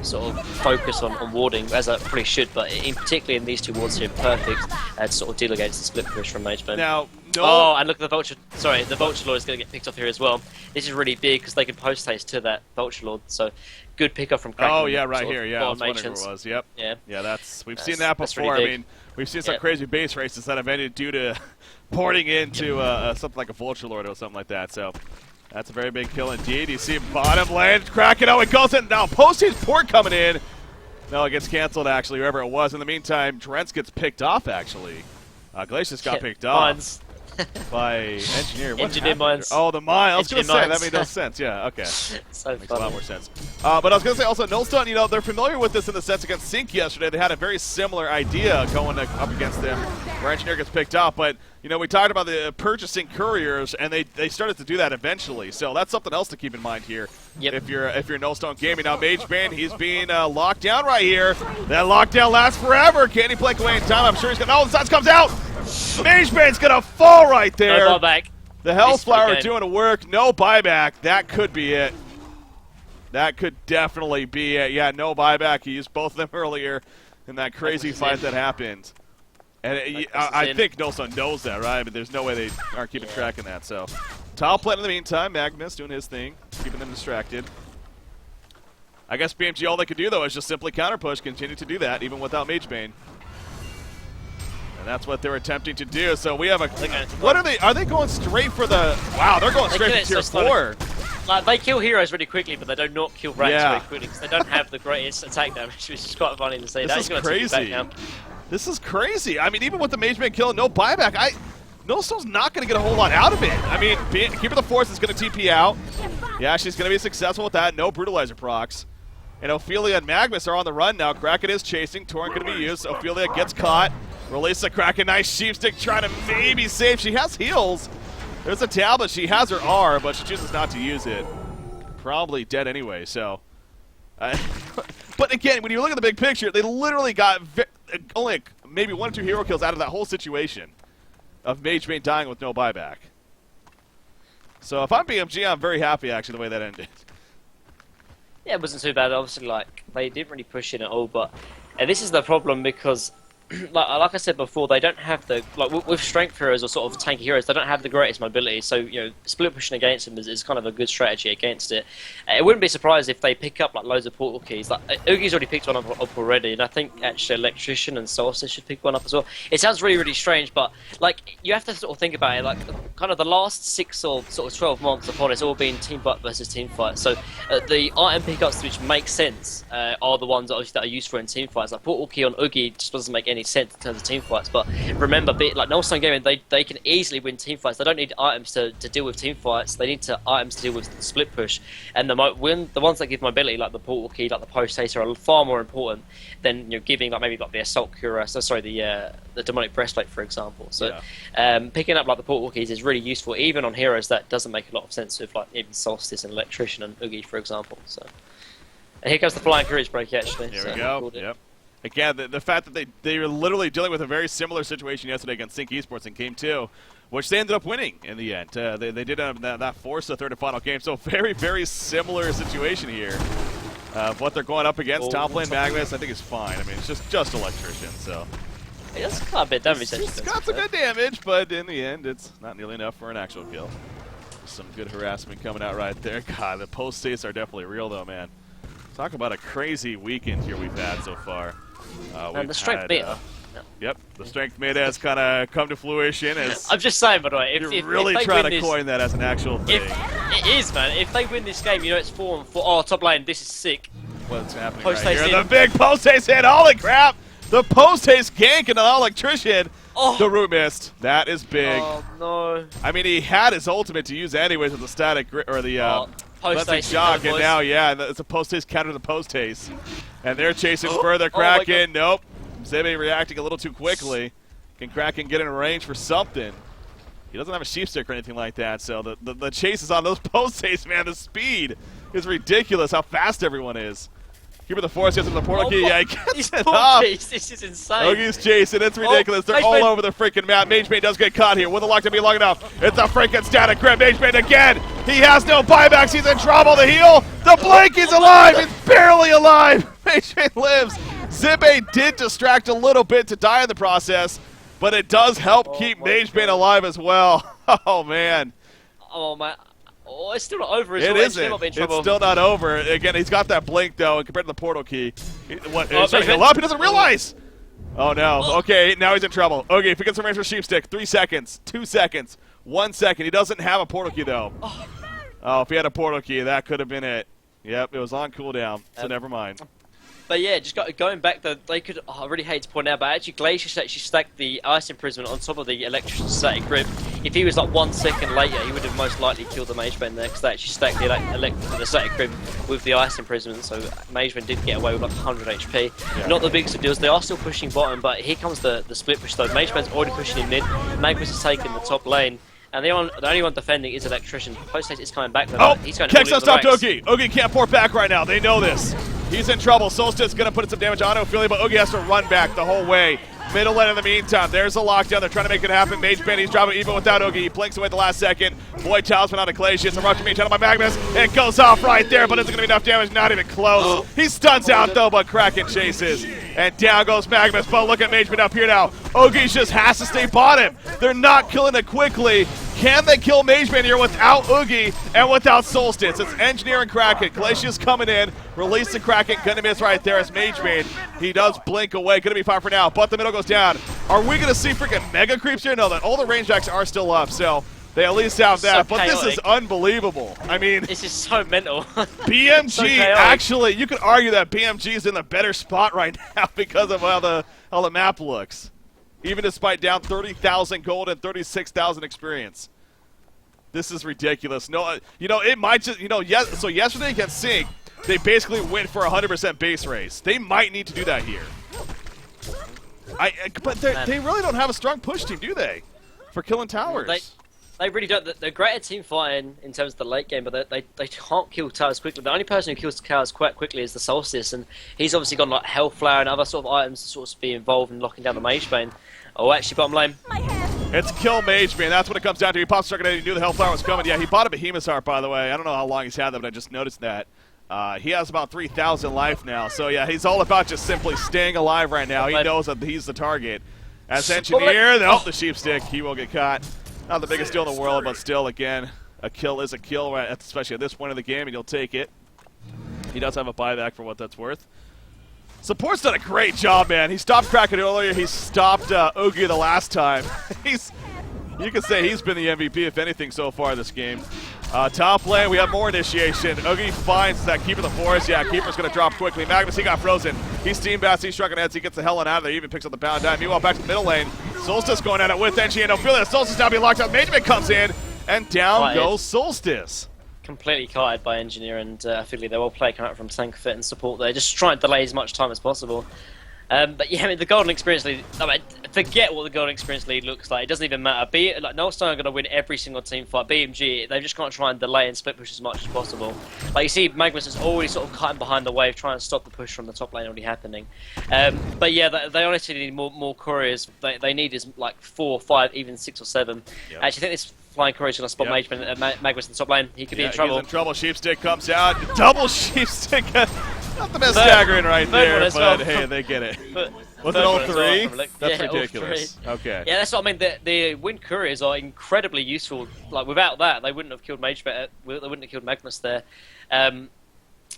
Speaker 2: sort of focus on warding, as I probably should, but particularly in these 2 wards here, perfect to sort of deal against the split push from Magebane.
Speaker 1: Now,
Speaker 2: Oh, and look at the Vulture. Sorry, the Vulture Lord is going to get picked off here as well. This is really big because they can post haste to that Vulture Lord. So good pickup from Kraken.
Speaker 1: Oh yeah, right here. Yeah, I was wondering who it was. Yep.
Speaker 2: Yeah.
Speaker 1: Yeah, we've seen that before.
Speaker 2: Really
Speaker 1: I mean, we've seen some crazy base races that have ended due to porting into something like a Vulture Lord or something like that. So that's a very big kill indeed. You see bottom lane, Kraken. Oh, it goes in now. Post haste port coming in. No, it gets canceled actually. Whoever it was. In the meantime, Drents gets picked off actually. Glacius got picked off. By engineer.
Speaker 2: Engineer mines.
Speaker 1: Oh, the mine. I was going to say, that
Speaker 2: mines.
Speaker 1: made no sense. Yeah, okay.
Speaker 2: So
Speaker 1: Makes a lot more sense. But I was going to say also, Nullstone, they're familiar with this in the sense against Sync yesterday. They had a very similar idea going up against them where engineer gets picked up. But, we talked about the purchasing couriers, and they started to do that eventually. So that's something else to keep in mind here.
Speaker 2: Yep.
Speaker 1: If you're Nullstone Gaming. Now, Magebane, he's being locked down right here. That lockdown lasts forever. Can he play away in time? I'm sure he's going to. Oh, the Suns comes out. Magebane's going to fall right there.
Speaker 2: No buyback.
Speaker 1: The Hellflower doing the work. No buyback. That could be it. That could definitely be it. Yeah, no buyback. He used both of them earlier in that crazy fight that happened. And I think Nullstone knows that, right? But there's no way they aren't keeping track of that. So, tile plant in the meantime. Magnus doing his thing, keeping them distracted. I guess BMG, all they could do, though, is just simply counter push, continue to do that, even without Magebane. And that's what they're attempting to do. So we have a. What are they? Are they going straight for the? Wow, they're going straight for tier 4.
Speaker 2: Like they kill heroes really quickly, but they do not kill ranks very quickly because they don't have the greatest attack damage, which is quite funny to see.
Speaker 1: This is crazy. This is crazy. I mean, even with the Magebane kill, no buyback. Nullstone's not going to get a whole lot out of it. I mean, Keeper of the Force is going to TP out. Yeah, she's going to be successful with that. No Brutalizer procs. And Ophelia and Magnus are on the run now. Kraken is chasing. Torrent going to be used. Ophelia gets caught. Release the Kraken. Nice sheepstick trying to maybe save. She has heals. There's a tablet. She has her R, but she chooses not to use it. Probably dead anyway, so. But again, when you look at the big picture, they literally got only maybe 1 or 2 hero kills out of that whole situation of Magebane dying with no buyback. So if I'm BMG, I'm very happy, actually, the way that ended.
Speaker 2: Yeah, it wasn't too bad. Obviously, like, they didn't really push in at all, but this is the problem because like I said before, they don't have the with strength heroes or sort of tanky heroes. They don't have the greatest mobility, so split pushing against them is kind of a good strategy against it. It wouldn't be surprised if they pick up like loads of portal keys. Like Ugi's already picked one up already, and I think actually Electrician and Solstice should pick one up as well. It sounds really strange, but like you have to sort of think about it. Like kind of the last 6 or sort of 12 months upon it's all been team fight versus team fight. So the item pickups which make sense are the ones that are useful in team fights. Like portal key on Ugi just doesn't make any sense in terms of team fights, but remember, like Nullstone Gaming, they can easily win team fights. They don't need items to deal with team fights. They need items to deal with the split push. And the ones that give mobility, like the portal key, like the post haste, are far more important than giving like maybe like the assault cuirass. Sorry, the demonic breastplate, for example. So picking up like the portal keys is really useful, even on heroes that doesn't make a lot of sense with like even Solstice and Electrician and Ugi, for example. So, and here comes the flying courage break actually.
Speaker 1: There we go. Yep. Again, the fact that they were literally dealing with a very similar situation yesterday against Sync Esports in Game 2, which they ended up winning in the end. They did that force the third and final game, so very, very similar situation here. what they're going up against.
Speaker 2: Oh,
Speaker 1: Top lane Magnus, I think is fine. I mean, it's just electrician, so.
Speaker 2: Yeah, that's quite a bit of damage.
Speaker 1: It's got some good damage, but in the end, it's not nearly enough for an actual kill. Some good harassment coming out right there. God, the post states are definitely real, though, man. Talk about a crazy weekend here we've had so far.
Speaker 2: And the strength beta.
Speaker 1: Yep, the strength meta has kind of come to fruition. As
Speaker 2: I'm just saying, by the way,
Speaker 1: you're really trying to coin that as an actual thing.
Speaker 2: It is, man. If they win this game, you know it's 4-4. Oh, top lane, this is sick.
Speaker 1: What's happening
Speaker 2: Post
Speaker 1: right
Speaker 2: haste
Speaker 1: here?
Speaker 2: in.
Speaker 1: The big post haste hit. Holy crap! The post haste gank and the electrician.
Speaker 2: Oh.
Speaker 1: The root missed. That is big.
Speaker 2: Oh no.
Speaker 1: I mean, he had his ultimate to use anyways with the static or the
Speaker 2: post haste
Speaker 1: shock, and now it's a post haste counter to the post haste, and they're chasing further. Kraken, nope. Zebe reacting a little too quickly. Can Kraken get in range for something? He doesn't have a sheep stick or anything like that, so the chase is on those post haste, man. The speed is ridiculous. How fast everyone is. Keeper the Forest gets into the portal key. Yeah, he gets it up.
Speaker 2: This is insane.
Speaker 1: Ogie's chasing. It's ridiculous. They're all over the freaking map. Magebane does get caught here. Will the lockdown be long enough? It's a freaking static grip. Magebane again. He has no buybacks. He's in trouble. The heal. The blink. He's alive. He's barely alive. Magebane lives. Zibe did distract a little bit to die in the process, but it does help keep Magebane alive as well. Oh, man.
Speaker 2: Oh, man. Oh, it's still not over.
Speaker 1: It isn't. It's still not over. Again, he's got that blink, though, and compared to the portal key. He's trying to heal up. He doesn't realize. Oh, no. Okay, now he's in trouble. Okay, if he gets some range for Sheep Stick, 3 seconds, 2 seconds, 1 second. He doesn't have a portal key, though. Oh, if he had a portal key, that could have been it. Yep, it was on cooldown, so never mind.
Speaker 2: But yeah, just going back, they could. Oh, I really hate to point out, but actually Glacier actually stacked the Ice Imprisonment on top of the Electrician Static Grip. If he was like 1 second later, he would have most likely killed the Magebane there, because they actually stacked the Static Grip with the Ice Imprisonment, so Magebane did get away with like 100 HP. Yeah. Not the biggest of deals, they are still pushing bottom, but here comes the split push though. Magebane's already pushing him mid, Magnus is taking the top lane. And the only one defending is Electrician. Post haste is coming back.
Speaker 1: Oh,
Speaker 2: he's going
Speaker 1: Kex has stopped Ogie. Ogie can't port back right now. They know this. He's in trouble. Solstice going to put some damage on Ophelia, but Ogie has to run back the whole way. Middle lane in the meantime. There's a lockdown. They're trying to make it happen. Magebane, he's dropping even without Ogie. He blinks away at the last second. Void Talisman out of Glacius. A rushing me channel by Magnus. It goes off right there, but isn't going to be enough damage. Not even close. He stuns out, though, but Kraken chases. And down goes Magnus, but look at Magebane up here now. Ogie just has to stay bottom. They're not killing it quickly. Can they kill Magebane here without Oogie and without Solstice? It's Engineer and Kraken. Glacius coming in. Release the Kraken. Gonna miss right there as Magebane. He does blink away. Gonna be fine for now, but the middle goes down. Are we gonna see freaking mega creeps here? No, that all the range jacks are still up, so they at least have that. But this is unbelievable. I mean,
Speaker 2: this is so mental.
Speaker 1: BMG, so actually, you could argue that BMG is in the better spot right now because of how the map looks. Even despite down 30,000 gold and 36,000 experience. This is ridiculous. No, you know, it might just, so yesterday against Sync, they basically went for 100% base race. They might need to do that here. But they really don't have a strong push team, do they? For killing towers.
Speaker 2: They really don't. They're great at team fighting in terms of the late game, but they can't kill towers quickly. The only person who kills towers quite quickly is the Solstice, and he's obviously got like Hellflower and other sort of items to sort of be involved in locking down the Magebane. Oh, actually, bottom lane.
Speaker 1: It's kill Magebane. That's what it comes down to. He pops a grenade. He knew the Hellflower was coming. Yeah, he bought a Behemoth's Heart, by the way. I don't know how long he's had that, but I just noticed that. He has about 3,000 life now. So, yeah, he's all about just simply staying alive right now. He knows that he's the target. As Engineer, the Sheep Stick, he will get caught. Not the biggest deal in the world, but still, again, a kill is a kill, right, especially at this point of the game, and you'll take it. He does have a buyback for what that's worth. Support's done a great job, man. He stopped Kraken earlier. He stopped Oogie the last time. You could say he's been the MVP, if anything, so far this game. Top lane, we have more initiation. Oogie finds that Keeper the Forest. Yeah, Keeper's going to drop quickly. Magnus, he got frozen. He's steam bats, he's struck heads. He gets the hell out of there. He even picks up the pound down. Meanwhile, back to the middle lane. Solstice going at it with Enchi and Ophelia. Solstice now being locked out. Magebane comes in, and down goes Solstice.
Speaker 2: Completely kited by Engineer and Ophelia. They're all playing out from tank fit and support there, just trying to delay as much time as possible. But yeah, I mean, the Golden Experience Lead, forget what the Golden Experience Lead looks like. It doesn't even matter. Nullstone are going to win every single team fight. BMG, they've just got to try and delay and split push as much as possible. Like you see, Magnus is already sort of cutting behind the wave, trying to stop the push from the top lane already happening. But yeah, they honestly need more couriers. They need is like 4, 5, even 6 or 7. Yep. Actually, I think this Flying Courier's going to spot Magnus in the top lane. He could be in trouble.
Speaker 1: He's in trouble. Sheepstick comes out. Double Sheepstick. Not the best staggering right there,
Speaker 2: as
Speaker 1: but
Speaker 2: well.
Speaker 1: hey, they get it. Was
Speaker 2: Third
Speaker 1: it all
Speaker 2: one as well
Speaker 1: 3?
Speaker 2: from
Speaker 1: That's
Speaker 2: all
Speaker 1: ridiculous.
Speaker 2: three.
Speaker 1: Okay.
Speaker 2: Yeah, that's what I mean. The wind couriers are incredibly useful. Like without that, they wouldn't have killed Magebet. They wouldn't have killed Magnus there. And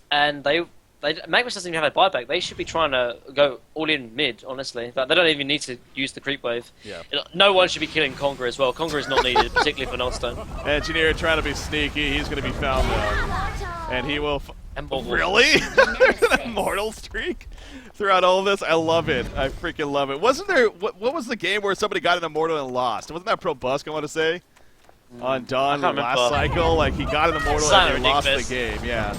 Speaker 2: Magnus doesn't even have a buyback. They should be trying to go all in mid, honestly. Like, they don't even need to use the creep wave.
Speaker 1: Yeah.
Speaker 2: No one should be killing Conga as well. Conga is not needed, particularly for Nullstone.
Speaker 1: Engineer trying to be sneaky. He's going to be found though. And he will... Really? There's an immortal streak throughout all of this? I love it. I freaking love it. Wasn't there... What was the game where somebody got an immortal and lost? Wasn't that Pro Busk, I want to say? On Dawn last cycle? Like, he got an immortal and he lost the game. Yeah.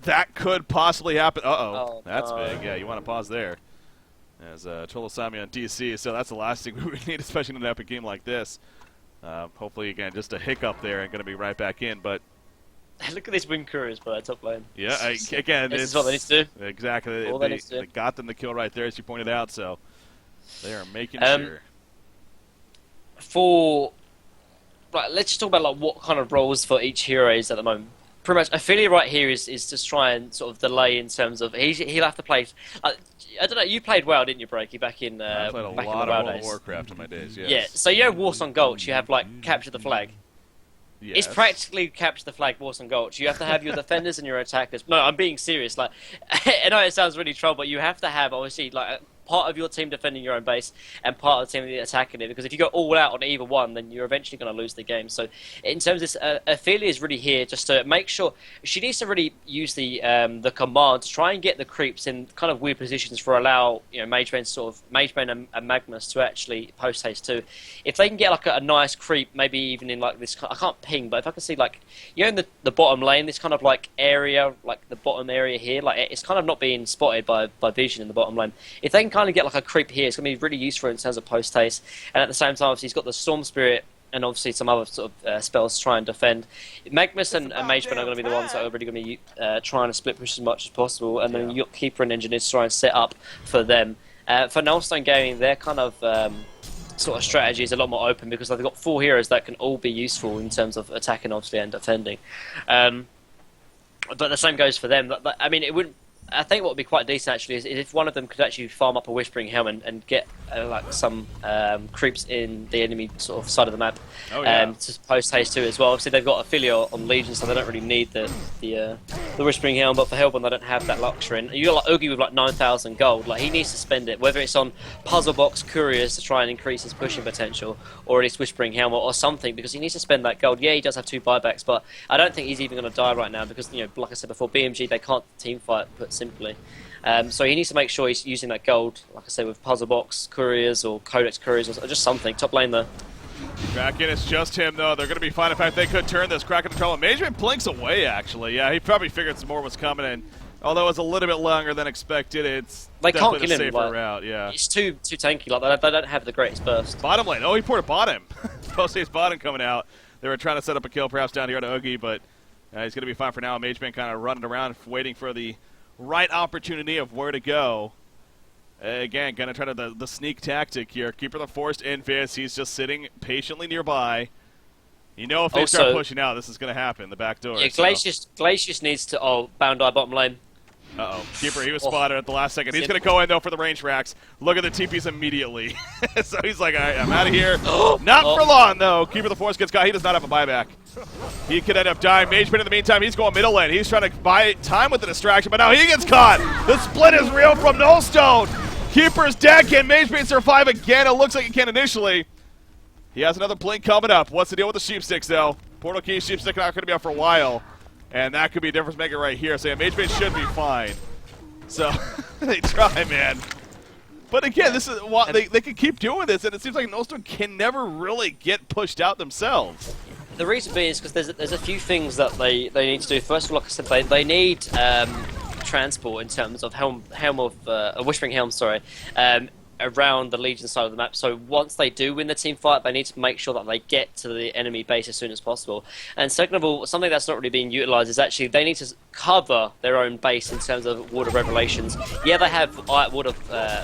Speaker 1: That could possibly happen. Uh-oh. That's big. Yeah, you want to pause there. As Tolosami on DC, so that's the last thing we would need, especially in an epic game like this. Hopefully, again, just a hiccup there and going to be right back in, but...
Speaker 2: Look at these wind couriers by top lane.
Speaker 1: Yeah, again,
Speaker 2: this is what they need to do.
Speaker 1: Exactly.
Speaker 2: All they need to do.
Speaker 1: They got them the kill right there, as you pointed out, so they are making sure.
Speaker 2: Right, let's just talk about like what kind of roles for each hero is at the moment. Pretty much, Ophelia right here is just try and sort of delay in terms of he'll have to play. I don't know. You played WoW, didn't you, Breaky? Back in
Speaker 1: I played a lot of World of Warcraft in my days. Yes.
Speaker 2: Yeah. So you have Warsong Gulch. You have like capture the flag.
Speaker 1: Yes.
Speaker 2: It's practically capture the flag, Warsong Gulch. You have to have your defenders and your attackers. No, I'm being serious. Like, I know it sounds really troll, but you have to have obviously like part of your team defending your own base and part of the team attacking it. Because if you go all out on either one, then you're eventually going to lose the game. So, in terms of this, Ophelia is really here just to make sure she needs to really use the command to try and get the creeps in kind of weird positions for allow Magebane and Magnus to actually post haste too. If they can get like a nice creep, maybe even in like this, I can't ping, but if I can see like in the bottom lane, this kind of like area, like the bottom area here, like it's kind of not being spotted by vision in the bottom lane. If they can kind of get like a creep here, it's going to be really useful in terms of post haste, and at the same time, obviously, he's got the Storm Spirit and obviously some other sort of spells to try and defend. Magnus and Magebane are going to be the ones that are really going to be trying to split push as much as possible, and then you've got Keeper and Engineer to try and set up for them. For Nullstone Gaming, their kind of sort of strategy is a lot more open because they've got 4 heroes that can all be useful in terms of attacking, obviously, and defending. But the same goes for them. I mean, it wouldn't. I think what would be quite decent actually is if one of them could actually farm up a Whispering Helm and get like some creeps in the enemy sort of side of the map to post haste too as well. Obviously they've got Ophelia on Legion, so they don't really need the Whispering Helm, but for Hellborn they don't have that luxury. And you got like Oogie with like 9,000 gold, like he needs to spend it, whether it's on Puzzle Box Couriers to try and increase his pushing potential, or it's Whispering Helm or something, because he needs to spend that gold. Yeah, he does have 2 buybacks, but I don't think he's even going to die right now because, you know, like I said before, BMG they can't team fight put simply. So he needs to make sure he's using that gold, like I said, with Puzzle Box Couriers or Codex Couriers or just something. Top lane though.
Speaker 1: Kraken, it's just him though. They're going to be fine. In fact, they could turn this. Kraken control. Magebane blinks away actually. Yeah, he probably figured some more was coming in. Although it's a little bit longer than expected, it's definitely a safer route. Yeah,
Speaker 2: it's too tanky. Like they don't have the greatest burst.
Speaker 1: Bottom lane. Oh, he poured a bottom. Post haste bottom coming out. They were trying to set up a kill perhaps down here to Oogie, but he's going to be fine for now. Magebane kind of running around waiting for the right opportunity of where to go. Again, going to try to the sneak tactic here. Keeper of the Forest Invis. He's just sitting patiently nearby. You know if they start pushing out, this is going to happen. The back door.
Speaker 2: Yeah, Glacius needs to bound eye bottom lane.
Speaker 1: Uh-oh. Keeper, he was spotted at the last second. He's going to go in, though, for the range racks. Look at the TPs immediately. So he's like, all right, I'm out of here. Not for long, though. Keeper of the Forest gets caught. He does not have a buyback. He could end up dying. Magebane, in the meantime, he's going middle lane. He's trying to buy time with the distraction, but now he gets caught. The split is real from Nullstone. Keeper's dead. Can Magebane survive again? It looks like he can initially. He has another blink coming up. What's the deal with the sheep sticks, though? Portal Key, sheep stick not going to be out for a while. And that could be a difference maker right here. So yeah, Magebane should be fine. So they try, man. But again, this is they can keep doing this, and it seems like Nullstone can never really get pushed out themselves.
Speaker 2: The reason being is because there's a few things that they need to do. First of all, like I said, they need transport in terms of a Whispering Helm. Sorry. around the Legion side of the map. So once they do win the team fight, they need to make sure that they get to the enemy base as soon as possible. And second of all, something that's not really being utilized is actually they need to cover their own base in terms of Ward of Revelations. Yeah, they have Ward of,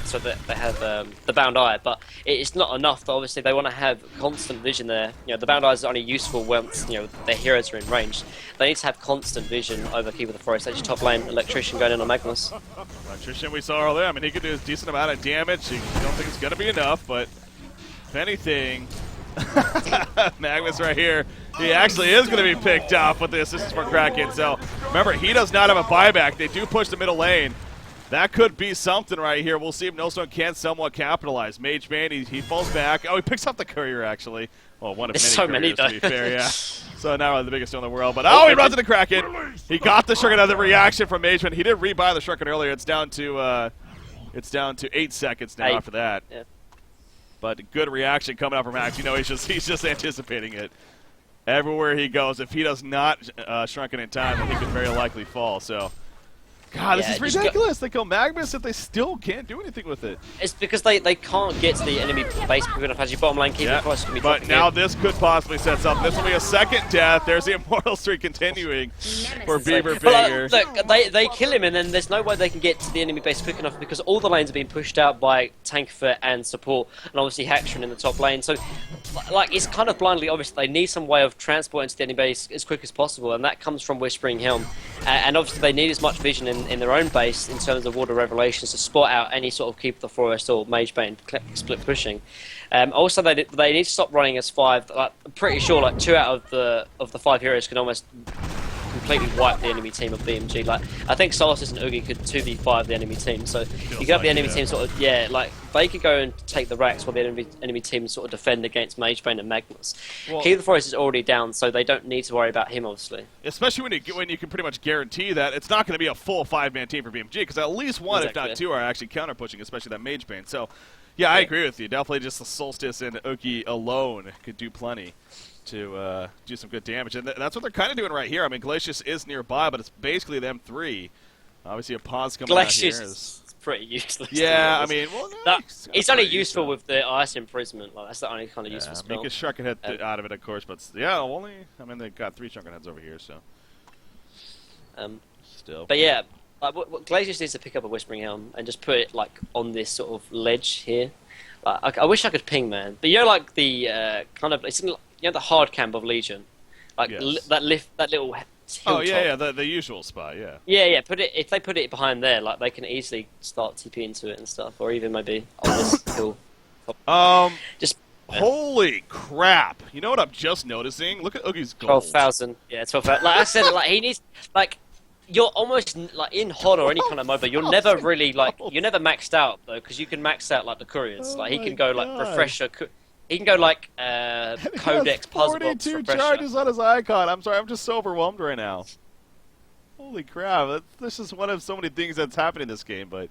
Speaker 2: so they have the Bound Eye, but it's not enough. Obviously, they want to have constant vision there. You know, the Bound Eye is only useful once their heroes are in range. They need to have constant vision over Keep of the Forest. Actually, top lane Electrician going in on Magnus.
Speaker 1: Electrician we saw earlier. I mean, he could do a decent amount of damage. I don't think it's going to be enough, but if anything, Magnus right here, he actually is going to be picked off with the assistance for Kraken. So remember, he does not have a buyback. They do push the middle lane. That could be something right here. We'll see if Nullstone can somewhat capitalize. Mage Man, he falls back. Oh, he picks up the courier, actually. Well, one of many couriers, to be fair, yeah. So not really the biggest one in the world. But, oh, he runs into Kraken. He got the Shuriken. Another reaction from Mage Man. He did rebuy the Shuriken earlier. It's down to 8 seconds now after that. Yeah. But good reaction coming out from Max. He's just anticipating it. Everywhere he goes, if he does not Shrunken in time, then he could very likely fall. So, God, this is ridiculous. They kill Magnus if they still can't do anything with it.
Speaker 2: It's because they can't get to the enemy base quick enough. As your bottom lane keep it
Speaker 1: but now this could possibly set something. This will be a second death. There's the Immortal streak continuing for Beaver Banger.
Speaker 2: Look, they kill him, and then there's no way they can get to the enemy base quick enough because all the lanes are being pushed out by Tankfoot and support, and obviously Haxtron in the top lane. So, like, it's kind of blindly obvious they need some way of transporting to the enemy base as quick as possible, and that comes from Whispering Helm. And obviously they need as much vision in their own base in terms of Ward of Revelations to spot out any sort of Keep of the Forest or Mage Bane split pushing. Also, they need to stop running as 5. Like, I'm pretty sure like 2 out of the 5 heroes can almost completely wipe the enemy team of BMG. Like, I think Solstice and Oogie could 2v5 the enemy team. So you got the enemy team sort of like they could go and take the racks while the enemy team sort of defend against Magebane and Magnus. Well, Keep of the Forest is already down, so they don't need to worry about him, obviously.
Speaker 1: Especially when you can pretty much guarantee that it's not going to be a full 5-man team for BMG, because at least one, if not 2, are actually counter pushing, especially that Magebane. So, yeah, I agree with you. Definitely just the Solstice and Oogie alone could do plenty to do some good damage. And that's what they're kind of doing right here. I mean, Glacius is nearby, but it's basically them 3. Obviously, a pause coming out here is
Speaker 2: pretty useless.
Speaker 1: Yeah, I mean, well,
Speaker 2: it's only useful with the Ice Imprisonment. Like, that's the only kind of useful spell.
Speaker 1: Make a Shrunken Head out of it, of course, but yeah, they got 3 Shrunken Heads over here, so. Still.
Speaker 2: But yeah, what Glacius needs to pick up a Whispering Helm and just put it like on this sort of ledge here. Like, I wish I could ping, man. But like the kind of the hard camp of Legion, like that little.
Speaker 1: Oh yeah, the usual spot, yeah.
Speaker 2: Yeah. If they put it behind there, like they can easily start TP into it and stuff, or even maybe on this hill.
Speaker 1: Holy crap! You know what I'm just noticing? Look at Oogie's gold.
Speaker 2: 12,000. Yeah, 12,000. Like I said, like he needs you're almost like in HOD or any kind of MOBA. You're never really you're never maxed out though, because you can max out like the couriers. Like he can go like refresher. He can go like Codex Puzzle Box
Speaker 1: 42 charges on his icon. I'm sorry, I'm just so overwhelmed right now. Holy crap! This is one of so many things that's happening in this game, but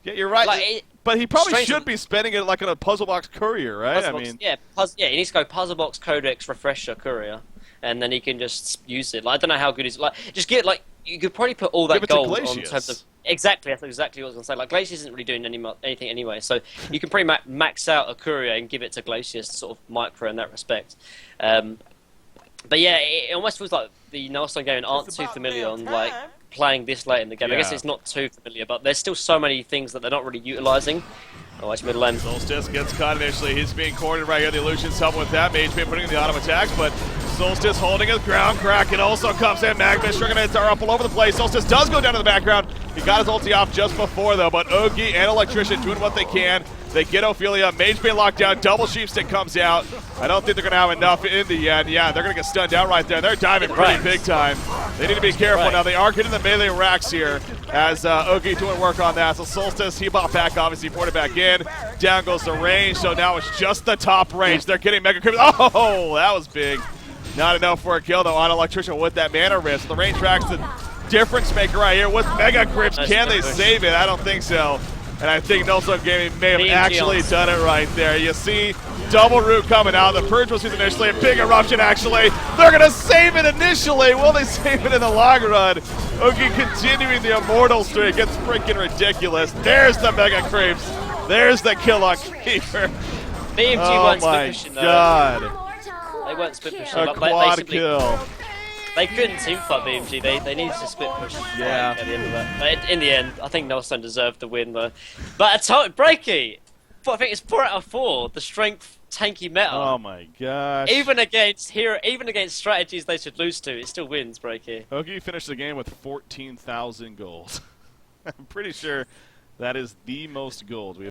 Speaker 1: yeah, you're right. But he probably should be spending it like on a Puzzle Box Courier, right?
Speaker 2: He needs to go Puzzle Box Codex Refresher Courier, and then he can just use it. Like, I don't know how good he's just get you could probably put all that gold on terms of exactly. That's exactly what I was gonna say. Like Glacius isn't really doing anything anyway, so you can pretty max out a courier and give it to Glacius to sort of micro in that respect. But yeah, it almost feels like the Nullstone game aren't too familiar on like playing this late in the game. I guess it's not too familiar, but there's still so many things that they're not really utilizing. Oh, watch middle lane.
Speaker 1: Solstice gets caught initially. He's being cornered right here. The Illusion's helping with that. Magebane putting in the auto attacks, but Solstice holding his ground. Kraken also comes in. Magnus Shrunken Heads are up all over the place. Solstice does go down to the background. He got his ulti off just before, though, but Oogie and Electrician doing what they can. They get Ophelia. Magebane locked down. Double Sheepstick comes out. I don't think they're going to have enough in the end. Yeah, they're going to get stunned out right there. They're diving pretty big time. They need to be careful now. They are getting the melee racks here as Oogie doing work on that. So Solstice, he bought back, obviously, poured it back in. Down goes the range, so now it's just the top range. They're getting Mega Creep. Oh, that was big. Not enough for a kill, though, on Electrician with that mana risk. The range tracks the difference maker right here with Mega Grips. Can they save it? I don't think so. And I think Nullstone Gaming may have actually done it right there. You see double root coming out. The Purge was used initially. A big eruption, actually. They're going to save it initially. Will they save it in the long run? Oogie continuing the Immortal streak. It's freaking ridiculous. There's the Mega Creeps. There's the kill on Keeper.
Speaker 2: BMG
Speaker 1: Oh
Speaker 2: weren't
Speaker 1: my
Speaker 2: split pushing though.
Speaker 1: God.
Speaker 2: They weren't split pushing.
Speaker 1: A
Speaker 2: Like,
Speaker 1: quad
Speaker 2: simply,
Speaker 1: kill.
Speaker 2: They couldn't team fight BMG. They needed to split push.
Speaker 1: Yeah.
Speaker 2: At the end of that. But in the end, I think Nullstone deserved the win though. But Breaky, I think it's 4 out of 4. The strength tanky meta.
Speaker 1: Oh my gosh.
Speaker 2: Even against strategies they should lose to, it still wins, Breaky.
Speaker 1: Ogie finished the game with 14,000 gold. I'm pretty sure that is the most gold we have.